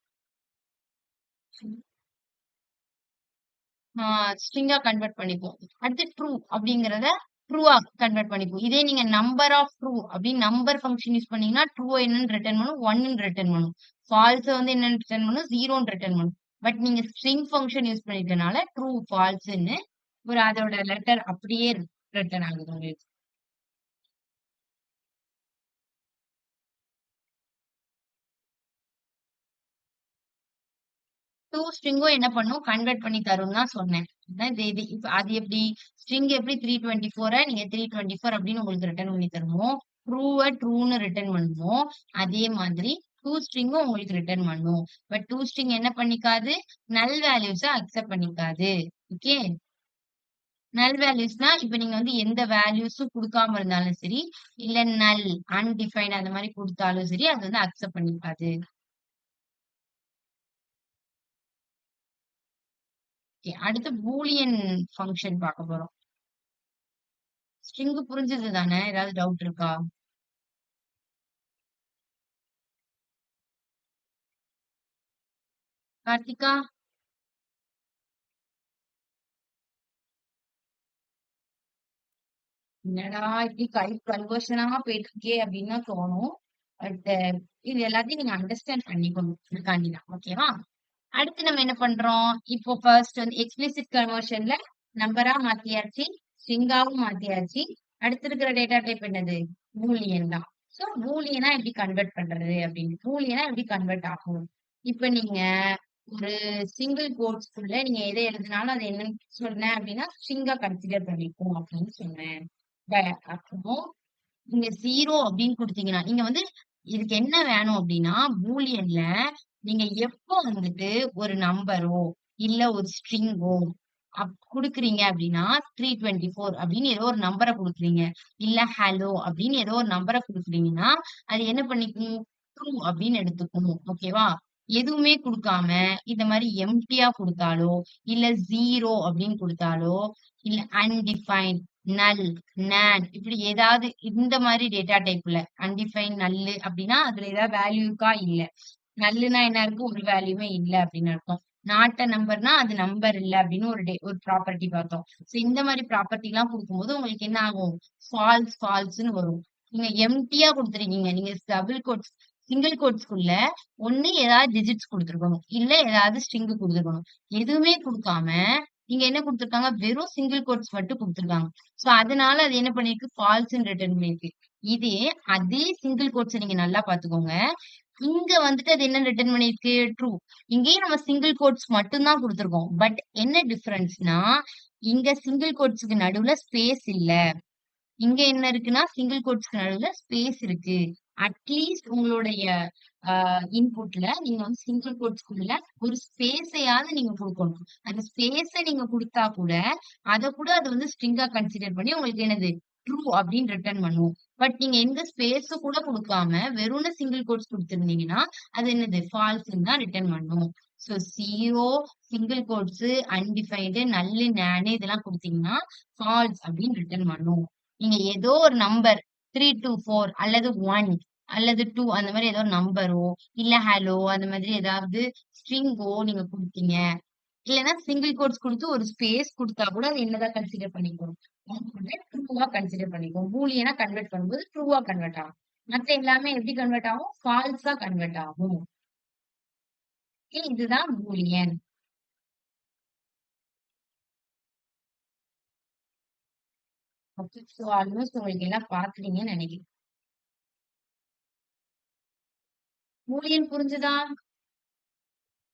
ஸ்ட்ரிங்கா கன்வெர்ட் பண்ணிக்கும். அடுத்து ட்ரூ அப்படிங்கிறத ட்ரூவா கன்வெர்ட் பண்ணிக்கும். இதே நீங்க நம்பர் ஆஃப் ட்ரூ அப்படின்னு நம்பர் ஃபங்க்ஷன் யூஸ் பண்ணீங்கன்னா ட்ரூ என்னன்னு ரிட்டர்ன் பண்ணும், 1ன்னு ரிட்டர்ன் பண்ணும். ஃபால்ஸ் வந்து என்னன்னு ரிட்டர்ன் பண்ணும், 0ன்னு ரிட்டர்ன் பண்ணும். பட் நீங்க ஸ்ட்ரிங் ஃபங்க்ஷன் யூஸ் பண்ணிட்டனால ட்ரூ ஃபால்ஸ்ன்னு ஒரு அதோட லெட்டர் அப்படியே ரிட்டர்ன் ஆகுது உங்களுக்கு. டூ ஸ்ட்ரிங்கும் என்ன பண்ணும், கன்வெர்ட் பண்ணி தரும்னு தான் சொன்னேன். இப்ப அது எப்படி ஸ்ட்ரிங் எப்படி 324 நீங்க 324 அப்படின்னு உங்களுக்கு ரிட்டர்ன் பண்ணி தருமோ, ட்ரூவ ட்ரூன்னு ரிட்டர்ன் பண்ணுமோ, அதே மாதிரி டூ ஸ்ட்ரிங்கும் உங்களுக்கு ரிட்டர்ன் பண்ணும். பட் டூ ஸ்ட்ரிங் என்ன பண்ணிக்காது, நல் வேல்யூஸ அக்செப்ட் பண்ணிக்காது. ஓகே. நல் வேல்யூஸ்னா இப்ப நீங்க வந்து எந்த வேல்யூஸும் குடுக்காம இருந்தாலும் சரி, இல்ல நல், அன்டிஃபைன்ட் அந்த மாதிரி குடுத்தாலும் சரி, அது வந்து அக்செப்ட் பண்ணிக்காது. அடுத்து பூலியன் ஃபங்க்ஷன் பார்க்க போறோம். ஸ்ட்ரிங் புரிஞ்சது தானே? ஏதாவது டவுட் இருக்கா? கார்த்திகா? என்னடா இப்படி கன்வர்ஷனா போயிட்டு இருக்கே அப்படின்னு தான் தோணும். பட் இது எல்லாத்தையும் நீங்க அண்டர்ஸ்டாண்ட் பண்ணிக்கணும். இதுக்காண்டிதான். ஓகேவா? அடுத்து நம்ம என்ன பண்றோம்? இப்போ ஃபர்ஸ்ட் வந்து எக்ஸ்பிளிசிட் கன்வர்ஷன்ல நம்பரா மாத்தியாச்சு, ஸ்ட்ரிங்காவும் மாத்தியாச்சு. அடுத்து இருக்கிற டேட்டா டைப் என்னது? பூலியன் தான். சோ பூலியனா எப்படி கன்வெர்ட் பண்றது அப்படின்னு. பூலியனா எப்படி கன்வெர்ட் ஆகும்? இப்ப நீங்க ஒரு சிங்கிள் கோட்ஸ்க்குள்ள நீங்க எதை எழுதினாலும் அது என்னன்னு சொன்னேன் அப்படின்னா ஸ்ட்ரிங்கா கன்சிடர் பண்ணிக்கும் அப்படின்னு சொன்னேன். அப்போ நீங்க 0 அப்படின்னு குடுத்தீங்கன்னா, நீங்க வந்து இதுக்கு என்ன வேணும் அப்படின்னா, பூலியன்ல நீங்க எப்போ வந்துட்டு ஒரு நம்பரோ, இல்ல ஒரு ஸ்ட்ரிங்கோ குடுக்குறீங்க அப்படின்னா, 324 அப்படின்னு ஏதோ ஒரு நம்பர குடுக்குறீங்க. இல்ல ஹலோ அப்படின்னு ஏதோ ஒரு நம்பர குடுக்குறீங்கன்னா, அது என்ன பண்ணிக்கும்? ட்ரூ அப்படின்னு எடுத்துக்கும். ஓகேவா? எதுவுமே குடுக்காம, இந்த மாரி எம்ப்டியா குடுத்தாலோ, இல்ல 0 அப்படின்னு குடுத்தாலோ, இல்ல அன்டிஃபைன்ட், நல், நான் இப்படி ஏதாவது இந்த மாரி டேட்டா டைப்ல அன்டிஃபைன்ட், நல்லு அப்படின்னா அதுல ஏதாவது வேல்யூ இருக்கா? இல்ல. நல்லுனா என்ன இருக்கு? ஒரு வேல்யூமே இல்ல அப்படின்னு அர்த்தம். நாட் அ நம்பர்னா அது நம்பர் இல்ல அப்படின்னு ஒரு ப்ராப்பர்ட்டி பார்த்தோம். சோ இந்த மாரி ப்ராப்பர்ட்டி எல்லாம் குடுக்கும்போது உங்களுக்கு என்ன ஆகும்? ஃபால்ஸ்ன்னு வரும். நீங்க எம்ப்டியா குடுத்துருக்கீங்க. நீங்க டபுள் கோட்ஸ் சிங்கிள் கோட்ஸ்க்குள்ள ஒண்ணு ஏதாவது டிஜிட்ஸ் குடுத்துருக்கணும். இல்ல ஏதாவது ஸ்ட்ரிங் குடுத்துருக்கணும். எதுவுமே குடுக்காம நீங்க என்ன குடுத்துருக்காங்க? வெறும் சிங்கிள் கோட்ஸ் மட்டும் குடுத்துருக்காங்க. சோ அதனால அது என்ன பண்ணிருக்கு? ஃபால்ஸ்ன்னு ரிட்டர்ன் பண்ணிருக்கு. இதே அதே சிங்கிள் கோட்ஸ நீங்க நல்லா பாத்துக்கோங்க. இங்க வந்துட்டு அது என்ன ரிட்டர்ன் பண்ணிருக்கு? ட்ரூ. இங்கேயும் நம்ம சிங்கிள் கோட்ஸ் மட்டும் தான் குடுத்துருக்கோம். பட் என்ன டிஃபரன்ஸ்னா, இங்க சிங்கிள் கோட்ஸ்க்கு நடுவுல ஸ்பேஸ் இல்ல. இங்க என்ன இருக்குன்னா, சிங்கிள் கோட்ஸ்க்கு நடுவுல ஸ்பேஸ் இருக்கு. அட்லீஸ்ட் உங்களுடைய இன்புட்ல நீங்க வந்து சிங்கிள் கோட்ஸ்க்குள்ள ஒரு ஸ்பேஸையாவது நீங்க குடுக்கணும். அந்த ஸ்பேஸ நீங்க குடுத்தா கூட, அத கூட அது வந்து ஸ்ட்ரிங்கா கன்சிடர் பண்ணி உங்களுக்கு என்னது? ட்ரூ அப்படின்னு ரிட்டர்ன் பண்ணும். பட் நீங்க எந்த ஸ்பேஸ கூட குடுக்காம, வெறும்ன சிங்கிள் கோட்ஸ் குடுத்திருந்தீங்கன்னா, அது என்னது? ஃபால்ஸ்ன்னு தான் ரிட்டர்ன் பண்ணும். சோ 0, சிங்கிள் கோட்ஸ், அன்டிஃபைன்டு, நல்லு, நானு இதெல்லாம் குடுத்தீங்கன்னா, ஃபால்ஸ் அப்படின்னு ரிட்டர்ன் பண்ணும். நீங்க ஏதோ ஒரு நம்பர் 3 to 4 அல்லது 1 அல்லது 2 அந்த மாரி ஏதோ ஒரு நம்பரோ, இல்ல ஹலோ அந்த மாதிரி ஏதாவது ஸ்ட்ரிங்கோ நீங்க குடுத்தீங்க. இல்லன்னா சிங்கிள் கோட்ஸ் குடுத்து ஒரு ஸ்பேஸ் குடுத்தா கூட அது என்னதான் கன்சிடர் பண்ணிக்கும்? ட்ரூவா கன்சிடர் பண்ணிக்கும். பூலியனா கன்வெர்ட் பண்ணும்போது ட்ரூவா கன்வெர்ட் ஆகும். மத்த எல்லாமே எப்படி கன்வெர்ட் ஆகும்? ஃபால்ஸா கன்வெர்ட் ஆகும். இதுதான் பூலியன். சோ ஆல்மோஸ்ட் உங்களுக்கு எல்லாம் பாத்துட்டீங்கன்னு நினைக்கிறேன். பூலியன் புரிஞ்சுதா?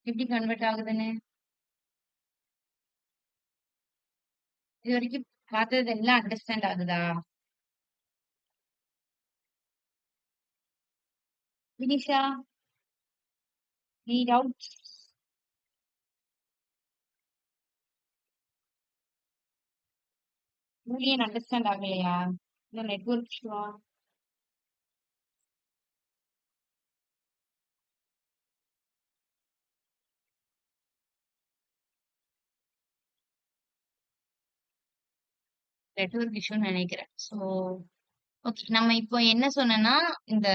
எப்படி கன்வெர்ட் ஆகுதுன்னு? இது வரைக்கும் பார்த்தது எல்லாம் அண்டர்ஸ்டாண்ட் ஆகுதா? வினிஷா, நீ டவுட் பூலியன் அண்டர்ஸ்டாண்ட் ஆகலையா? இல்ல நெட்வொர்க் இஷ்யூவா? நெட்வொர்க் இஷ்யூன்னு நினைக்கிறேன். So okay. நம்ம இப்போ என்ன சொன்னேன்னா, இந்த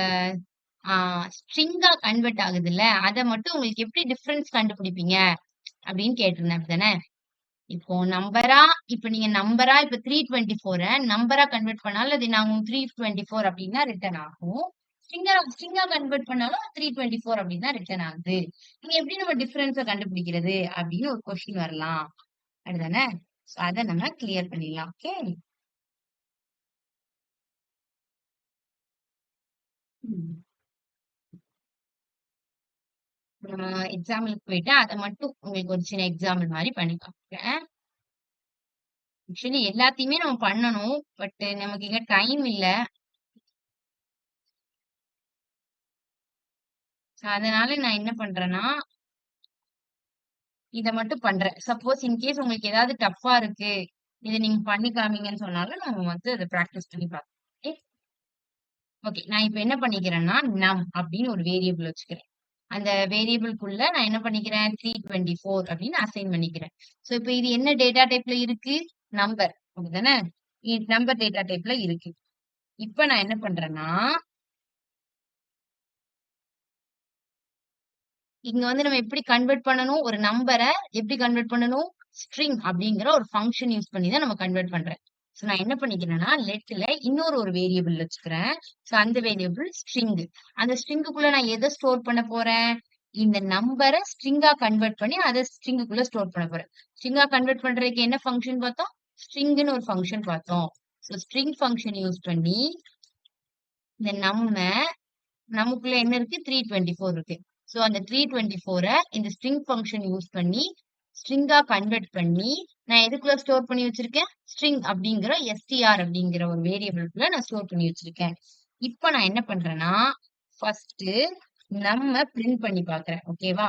ஸ்ட்ரிங்கா கன்வெர்ட் ஆகுதுல்ல, அத மட்டும் உங்களுக்கு எப்படி டிஃபரன்ஸ் கண்டுபிடிப்பீங்க? அப்படின்னு கேட்டிருந்தேன். அப்படிதானே? இப்போ நம்பரா இப்ப நீங்க நம்பரா இப்ப 324 நம்பரா கன்வெர்ட் பண்ணாலும் அது நாங்க 324 அப்படின்னா ரிட்டர்ன் ஆகும். ஸ்ட்ரிங்கா கன்வெர்ட் பண்ணாலும் 324 அப்படின்னா ரிட்டர்ன் ஆகுது. நீங்க எப்படி நம்ம டிஃபரன்ஸ கண்டுபிடிக்கிறது அப்படின்னு ஒரு கொஸ்டின் வரலாம். அப்படிதானே? சோ அத நம்ம கிளியர் பண்ணிடலாம். ஓகே. நம்ம எக்ஸாம்பிளுக்கு போயிட்டு அத மட்டும் உங்களுக்கு ஒரு சின்ன எக்ஸாம்பிள் மாதிரி பண்ணி காமிக்கிறேன். ஆக்சுவலி எல்லாத்தையுமே நம்ம பண்ணணும். பட் நமக்கு இங்க டைம் இல்ல. அதனால நான் என்ன பண்றேன்னா, இத மட்டும் பண்றேன். சப்போஸ் இன்கேஸ் உங்களுக்கு ஏதாவது டஃப்பா இருக்கு, இத நீங்க பண்ணி காமிங்கன்னு சொன்னாலும் நம்ம வந்து அத பிராக்டிஸ் பண்ணி பார்க்கலாம். ஓகே. ஓகே. நான் இப்ப என்ன பண்ணிக்கிறேன்னா, நம் அப்படின்னு ஒரு வேரியபிள் வச்சுக்கிறேன். அந்த வேரியபிள்குள்ள நான் என்ன பண்ணிக்கிறேன் 324 அப்படின்னு அசைன் பண்ணிக்கிறேன். சோ இப்போ இது என்ன டேட்டா டைப்ல இருக்கு? நம்பர். அப்படிதானே? நம்பர் டேட்டா டைப்ல இருக்கு. இப்ப நான் என்ன பண்றேன்னா, இங்க வந்து நம்ம எப்படி கன்வெர்ட் பண்ணணும்? ஒரு நம்பர எப்படி கன்வெர்ட் பண்ணணும்? ஸ்ட்ரிங் அப்படிங்கிற ஒரு ஃபங்ஷன் யூஸ் பண்ணி தான் நம்ம கன்வெர்ட் பண்றேன். சோ நான் என்ன பண்ணிக்கிறேன்னா, லெட்ல இன்னொரு ஒரு வேரியபிள் வச்சுக்கிறேன். சோ அந்த வேரியபிள் ஸ்ட்ரிங். அந்த ஸ்ட்ரிங்குக்குள்ள நான் எதை ஸ்டோர் பண்ண போறேன்? இந்த நம்பரை ஸ்ட்ரிங்கா கன்வெர்ட் பண்ணி அதை ஸ்ட்ரிங்குக்குள்ள ஸ்டோர் பண்ண போறேன். ஸ்ட்ரிங்கா கன்வெர்ட் பண்றதுக்கு என்ன ஃபங்க்ஷன் பார்த்தோம்? ஸ்ட்ரிங்னு ஒரு ஃபங்க்ஷன் பார்த்தோம். சோ ஸ்ட்ரிங் ஃபங்க்ஷன் யூஸ் பண்ணி இந்த நமக்குள்ள என்ன இருக்கு 324 இருக்கு. சோ அந்த 324 இந்த ஸ்ட்ரிங் ஃபங்க்ஷன் யூஸ் பண்ணி ஸ்ட்ரிங்கா கன்வெர்ட் பண்ணி நான் எதுக்குள்ள ஸ்டோர் பண்ணி வச்சிருக்கேன்? ஸ்ட்ரிங் அப்படிங்கிற str அப்படிங்கிற ஒரு வேரியபிள்குள்ள நான் ஸ்டோர் பண்ணி வச்சிருக்கேன். இப்ப நான் என்ன பண்றேன்னா, ஃபர்ஸ்ட் நம்ம பிரிண்ட் பண்ணி பாக்குறேன். ஓகேவா?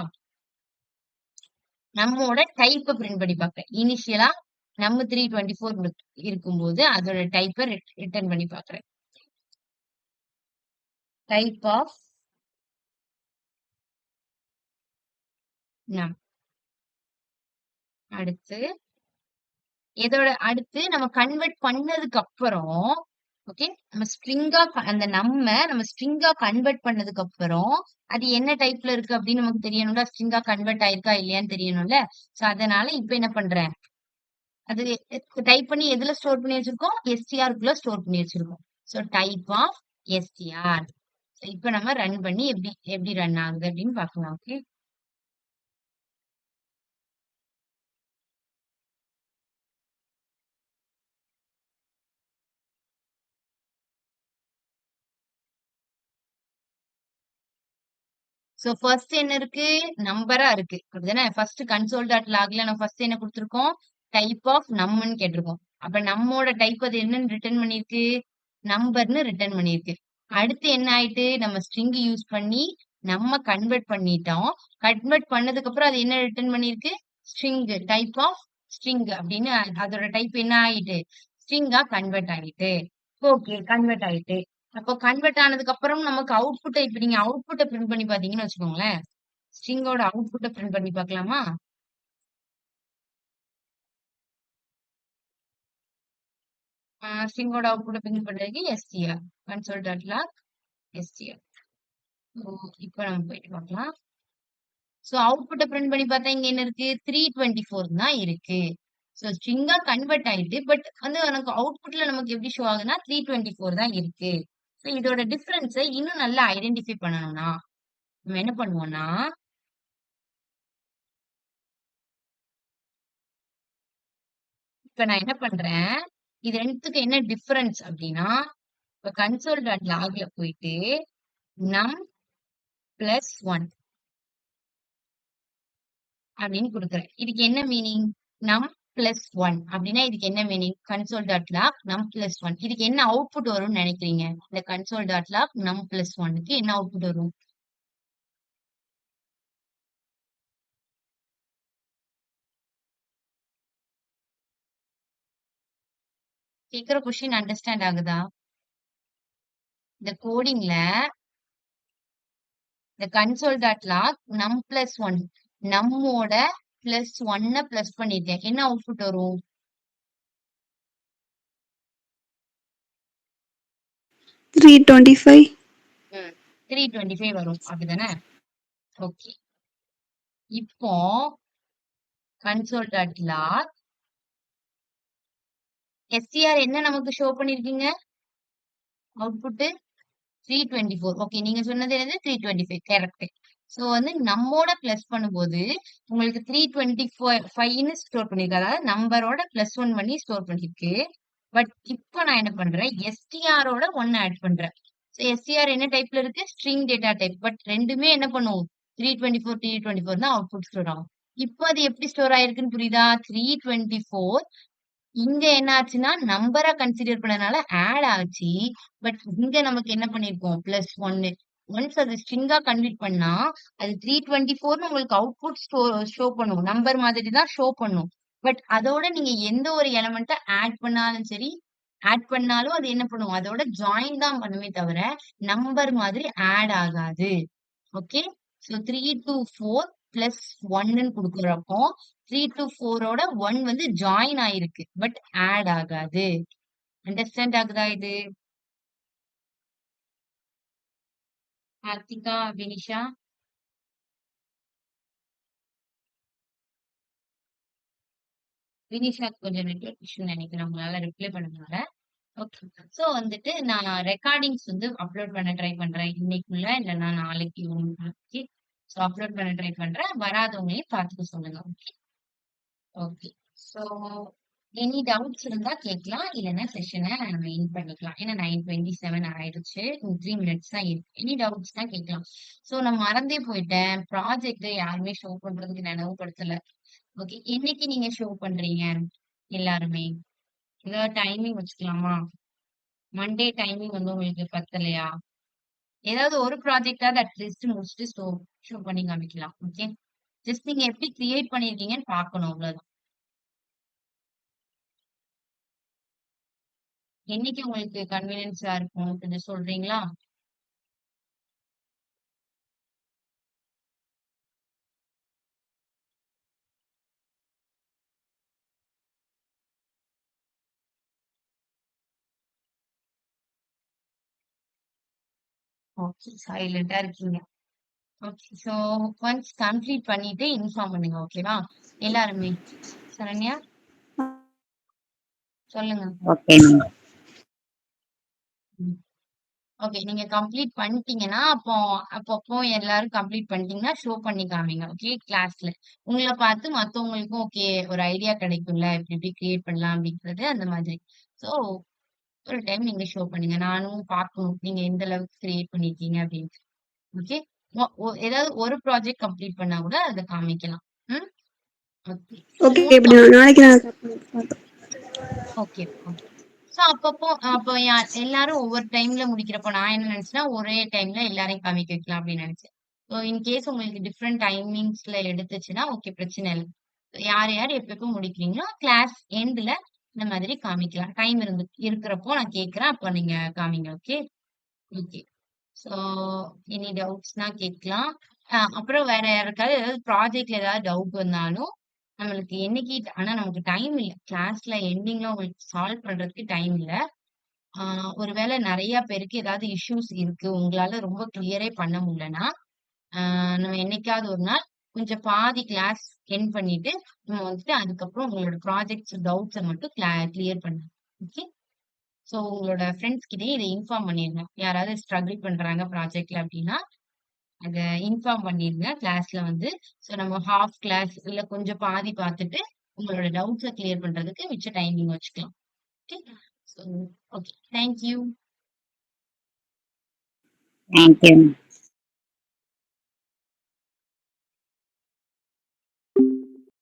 நம்மோட டைப்பை பிரிண்ட் பண்ணி பாக்குறேன். இனிஷியலா நம்ம 324 இருக்கும்போது அதோட டைப்பை ரிட்டர்ன் பண்ணி பாக்குறேன். டைப் ஆஃப் நம். அடுத்து அடுத்து நம்ம கன்வெர்ட் பண்ணதுக்கு அப்புறம் ஓகே நம்ம ஸ்ட்ரிங்கா கன்வெர்ட் பண்ணதுக்கு அப்புறம் அது என்ன டைப்ல இருக்கு அப்படின்னு நமக்கு தெரியணும்ல. ஸ்ட்ரிங்கா கன்வெர்ட் ஆயிருக்கா இல்லையான்னு தெரியணும்ல. சோ அதனால இப்ப என்ன பண்றேன், அது டைப் பண்ணி எதுல ஸ்டோர் பண்ணி வச்சிருக்கோம்? str ஸ்டோர் பண்ணி வச்சிருக்கோம். So type of str. இப்ப நம்ம ரன் பண்ணி எப்படி ரன் ஆகுது அப்படின்னு பாக்கலாம். ஓகே. சோ ஃபர்ஸ்ட் என்ன இருக்கு? நம்பரா இருக்கு. அப்படிதானே? ஃபர்ஸ்ட் console.logல நம்ம ஃபர்ஸ்ட் என்ன கொடுத்திருக்கோம்? டைப் ஆஃப் நம்னு கேட்டிருக்கோம். அப்ப நம்மோட டைப் அது என்னன்னு ரிட்டர்ன் பண்ணிருக்கு? நம்பர்னு ரிட்டர்ன் பண்ணிருக்கு. அடுத்து என்ன ஆயிட்டு? நம்ம ஸ்ட்ரிங் யூஸ் பண்ணி நம்ம கன்வெர்ட் பண்ணிட்டோம். கன்வெர்ட் பண்ணதுக்கு அப்புறம் அது என்ன ரிட்டர்ன் பண்ணிருக்கு? ஸ்ட்ரிங். டைப் ஆஃப் ஸ்ட்ரிங் அப்படின்னு அதோட டைப் என்ன ஆயிட்டு? ஸ்ட்ரிங்கா கன்வெர்ட் ஆயிட்டு. ஓகே. கன்வெர்ட் ஆயிட்டு. அப்போ கன்வெர்ட் ஆனதுக்கு அப்புறம் நமக்கு அவுட்புட்டை இப்ப நீங்க அவுட்புட்டை பிரிண்ட் பண்ணி பாத்தீங்கன்னு வச்சுக்கோங்களேன். ஸ்ட்ரிங்கோட அவுட்புட்டை பிரிண்ட் பண்ணி பார்க்கலாமா? ஸ்ட்ரிங்கோட அவுட்புட்டை பிரிண்ட் பண்றதுக்கு str console.log str. இப்போ நம்ம போயிட்டு பார்க்கலாம். சோ அவுட்புட்டை பிரிண்ட் பண்ணி பார்த்தா இங்க என்ன இருக்கு? 324 தான் இருக்கு. சோ ஸ்ட்ரிங்கா கன்வெர்ட் ஆயிட்டு பட் வந்து எனக்கு அவுட்புட்ல நமக்கு எப்படி ஷோ ஆகுதுன்னா 324 தான் இருக்கு. சோ இதோட டிஃபரன்ஸை இன்னும் நல்லா ஐடென்டிஃபை பண்ணணும்னா நம்ம என்ன பண்ணுவோம்னா, இப்ப நான் என்ன பண்றேன், இது ரெண்டுத்துக்கு என்ன டிஃபரன்ஸ் அப்படின்னா, இப்ப console.logல போயிட்டு நம் பிளஸ் 1 அப்படின்னு கொடுக்குறேன். இதுக்கு என்ன மீனிங்? நம் பிளஸ் 1 அப்படின்னா இதுக்கு என்ன மீனிங்? console.log நம் பிளஸ் 1 இதுக்கு என்ன அவுட்புட் வரும்னு நினைக்கிறீங்க? இந்த console.log நம் பிளஸ் 1க்கு என்ன அவுட்புட் வரும்? கேக்குற கொஸ்டின் அண்டர்ஸ்டாண்ட் ஆகுதா? இந்த கோடிங்ல இந்த console.log நம் பிளஸ் 1 நம்மோட பிளஸ் 1 பிளஸ் பண்ணிருக்கேன். என்ன அவுட்புட் வரும்? 325. 325 வரும் அப்படிதானே? ஓகே. இப்போ console.log str என்ன நமக்கு ஷோ பண்ணிருக்கீங்க? அவுட்புட் 324. ஓகே, நீங்க சொன்னது என்னது? 325. கரெக்ட். சோ வந்து நம்மோட பிளஸ் பண்ணும்போது உங்களுக்கு 325ன்னு ஸ்டோர் பண்ணிருக்கு. அதாவது நம்பரோட +1 பண்ணி ஸ்டோர் பண்ணிருக்கு. பட் இப்போ நான் என்ன பண்றேன்? str-ஓட 1 ஆட் பண்றேன். சோ str என்ன டைப்ல இருக்கு? String data type. பட் ரெண்டுமே என்ன பண்ணும்? 324 தான் அவுட்புட் ஸ்டோர் ஆகும். இப்போ அது எப்படி ஸ்டோர் ஆயிருக்குன்னு புரியுதா? 324 இங்க என்ன ஆச்சுன்னா நம்பரா கன்சிடர் பண்ணனால ஆட் ஆச்சு. பட் இங்க நமக்கு என்ன பண்ணிருக்கோம்? +1. ஒன்ஸ் அது ஸ்ட்ரிங்கா கன்வெர்ட் பண்ணா அது 324ன்னு உங்களுக்கு அவுட்புட் ஷோ பண்ணும். நம்பர் மாதிரி தான் ஷோ பண்ணும். பட் அதோட நீங்க எந்த ஒரு எலமெண்ட்ட ஆட் பண்ணாலும் சரி, ஆட் பண்ணாலும் அது என்ன பண்ணும்? அதோட ஜாயின் தான் பண்ணுமே தவிர நம்பர் மாதிரி ஆட் ஆகாது. ஓகே. சோ 3 to 4 பிளஸ் 1ன்னு குடுக்குறப்போ 3 to 4ஓட 1 வந்து ஜாயின் ஆயிருக்கு. பட் ஆட் ஆகாது. அண்டர்ஸ்டாண்ட் ஆகுதா இது? கார்த்திகா, வினிஷா? வினிஷாக்கு கொஞ்சம் நெட்வொர்க் இஷ்யூ நினைக்கிறேன். உங்களால ரிப்ளை பண்ண முடியல. ஓகே. சோ வந்துட்டு நான் ரெக்கார்டிங்ஸ் வந்து அப்லோட் பண்ண ட்ரை பண்றேன். இன்னைக்குள்ள இல்லன்னா நாளைக்கு உங்களுக்கு. சோ அப்லோட் பண்ண ட்ரை பண்றேன். வராதவங்களையும் பார்த்துக்க சொல்லுங்க. Okay. Okay. So any doubts இருந்தா கேட்கலாம். இல்லன்னா செஷன நம்ம எண்ட் பண்ணிக்கலாம். ஏன்னா 9:27 ஆயிடுச்சு. 3 மினிட்ஸ் தான் இருக்கு. எனி டவுட்ஸ்னா கேட்கலாம். சோ நான் மறந்தே போயிட்டேன். ப்ராஜெக்ட் யாருமே ஷோ பண்றதுக்கு நினைவுபடுத்தல. ஓகே. என்னைக்கு நீங்க ஷோ பண்றீங்க? எல்லாருமே. ஏதாவது டைமிங் வச்சுக்கலாமா? மண்டே டைமிங் வந்து உங்களுக்கு பத்தலையா? ஏதாவது ஒரு ப்ராஜெக்டாவது அட்லீஸ்ட் முடிச்சுட்டு ஷோ பண்ணி காமிக்கலாம். ஓகே. ஜஸ்ட் நீங்க எப்படி கிரியேட் பண்ணிருக்கீங்கன்னு பார்க்கணும் அவ்வளவுதான். என்னைக்கு உங்களுக்கு கன்வீனியன்ஸா இருக்கும் கொஞ்சம் சொல்றீங்களா? ஓகே. சைலண்டா இருக்கீங்க. ஓகே. சோ ஒன்ஸ் கம்ப்ளீட் பண்ணிட்டு இன்ஃபார்ம் பண்ணுங்க. ஓகேவா? எல்லாருமே. சரண்யா சொல்லுங்க. Okay ma'am. ஓகே. நீங்க கம்ப்ளீட் பண்ணிட்டீங்கன்னா, அப்பப்போ எல்லாரும் கம்ப்ளீட் பண்ணிட்டீங்கன்னா, ஷோ பண்ணி காமிங்க. ஓகே. கிளாஸ்ல. உங்கள பார்த்து மத்தவங்களுக்கும் ஓகே ஒரு ஐடியா கிடைக்கும்ல. இப்படி இப்படி கிரியேட் பண்ணலாம் அப்படிங்கிறது அந்த மாதிரி. சோ ஒரு டைம் நீங்க ஷோ பண்ணுங்க. நானும் பார்க்கணும். நீங்க எந்த அளவுக்கு கிரியேட் பண்ணிருக்கீங்க அப்படின்ட்டு. ஓகே. ஏதாவது ஒரு ப்ராஜெக்ட் கம்ப்ளீட் பண்ணா கூட அத காமிக்கலாம். ம். ஓகே. ஓகே. மூணு இப்படி நாளைக்கு நான் ஓகே. ஓகே. சோ அப்போ எல்லாரும் ஒவ்வொரு டைம்ல முடிக்கிறப்போ நான் என்ன நினைச்சேன்னா, ஒரே டைம்ல எல்லாரையும் காமிக்க வைக்கலாம் அப்படின்னு நினைச்சேன். ஸோ இன்கேஸ் உங்களுக்கு டிஃபரெண்ட் டைமிங்ஸ்ல எடுத்துச்சுன்னா, ஓகே பிரச்சனை இல்ல. யார் யார் எப்ப எப்ப முடிக்கிறீங்களோ கிளாஸ் எண்ட்ல இந்த மாதிரி காமிக்கலாம். டைம் இருக்கிறப்போ நான் கேட்கிறேன். அப்போ நீங்க காமிங்க. ஓகே. ஓகே. சோ எனி டவுட்ஸ்னா கேட்கலாம். அப்புறம் வேற யாருக்காவது ஏதாவது ப்ராஜெக்ட்ல ஏதாவது டவுட் வந்தாலும் நம்மளுக்கு என்னைக்கு ஆனா நமக்கு டைம் இல்ல. கிளாஸ்ல எண்டிங்ல உங்களுக்கு சால்வ் பண்றதுக்கு டைம் இல்ல. ஒருவேளை நெறைய பேருக்கு ஏதாவது இஷ்யூஸ் இருக்கு. உங்களால ரொம்ப கிளியரே பண்ண முடியலன்னா, ஆ நம்ம என்னைக்காவது ஒரு நாள் கொஞ்சம் பாதி கிளாஸ் எண்ட் பண்ணிட்டு, நம்ம வந்துட்டு அதுக்கப்புறம் உங்களோட ப்ராஜெக்ட்ஸ் டவுட்ஸ மட்டும் கிளியர் பண்ணுங்க. ஓகே. சோ உங்களோட ஃப்ரெண்ட்ஸ் கிட்டயும் இத இன்ஃபார்ம் பண்ணிருங்க. யாராவது ஸ்ட்ரகிள் பண்றாங்க ப்ராஜெக்ட்ல அப்டின்னா, அத இன்ஃபார்ம் பண்ணிருங்க கிளாஸ்ல வந்து. சோ நம்ம ஹால்ஃப் கிளாஸ் இல்ல கொஞ்சம் பாதி பார்த்துட்டு, உங்களோட டவுட்ஸ கிளியர் பண்றதுக்கு மிச்ச டைமிங் வச்சுக்கலாம். Okay. So okay. Thank you. Thank you.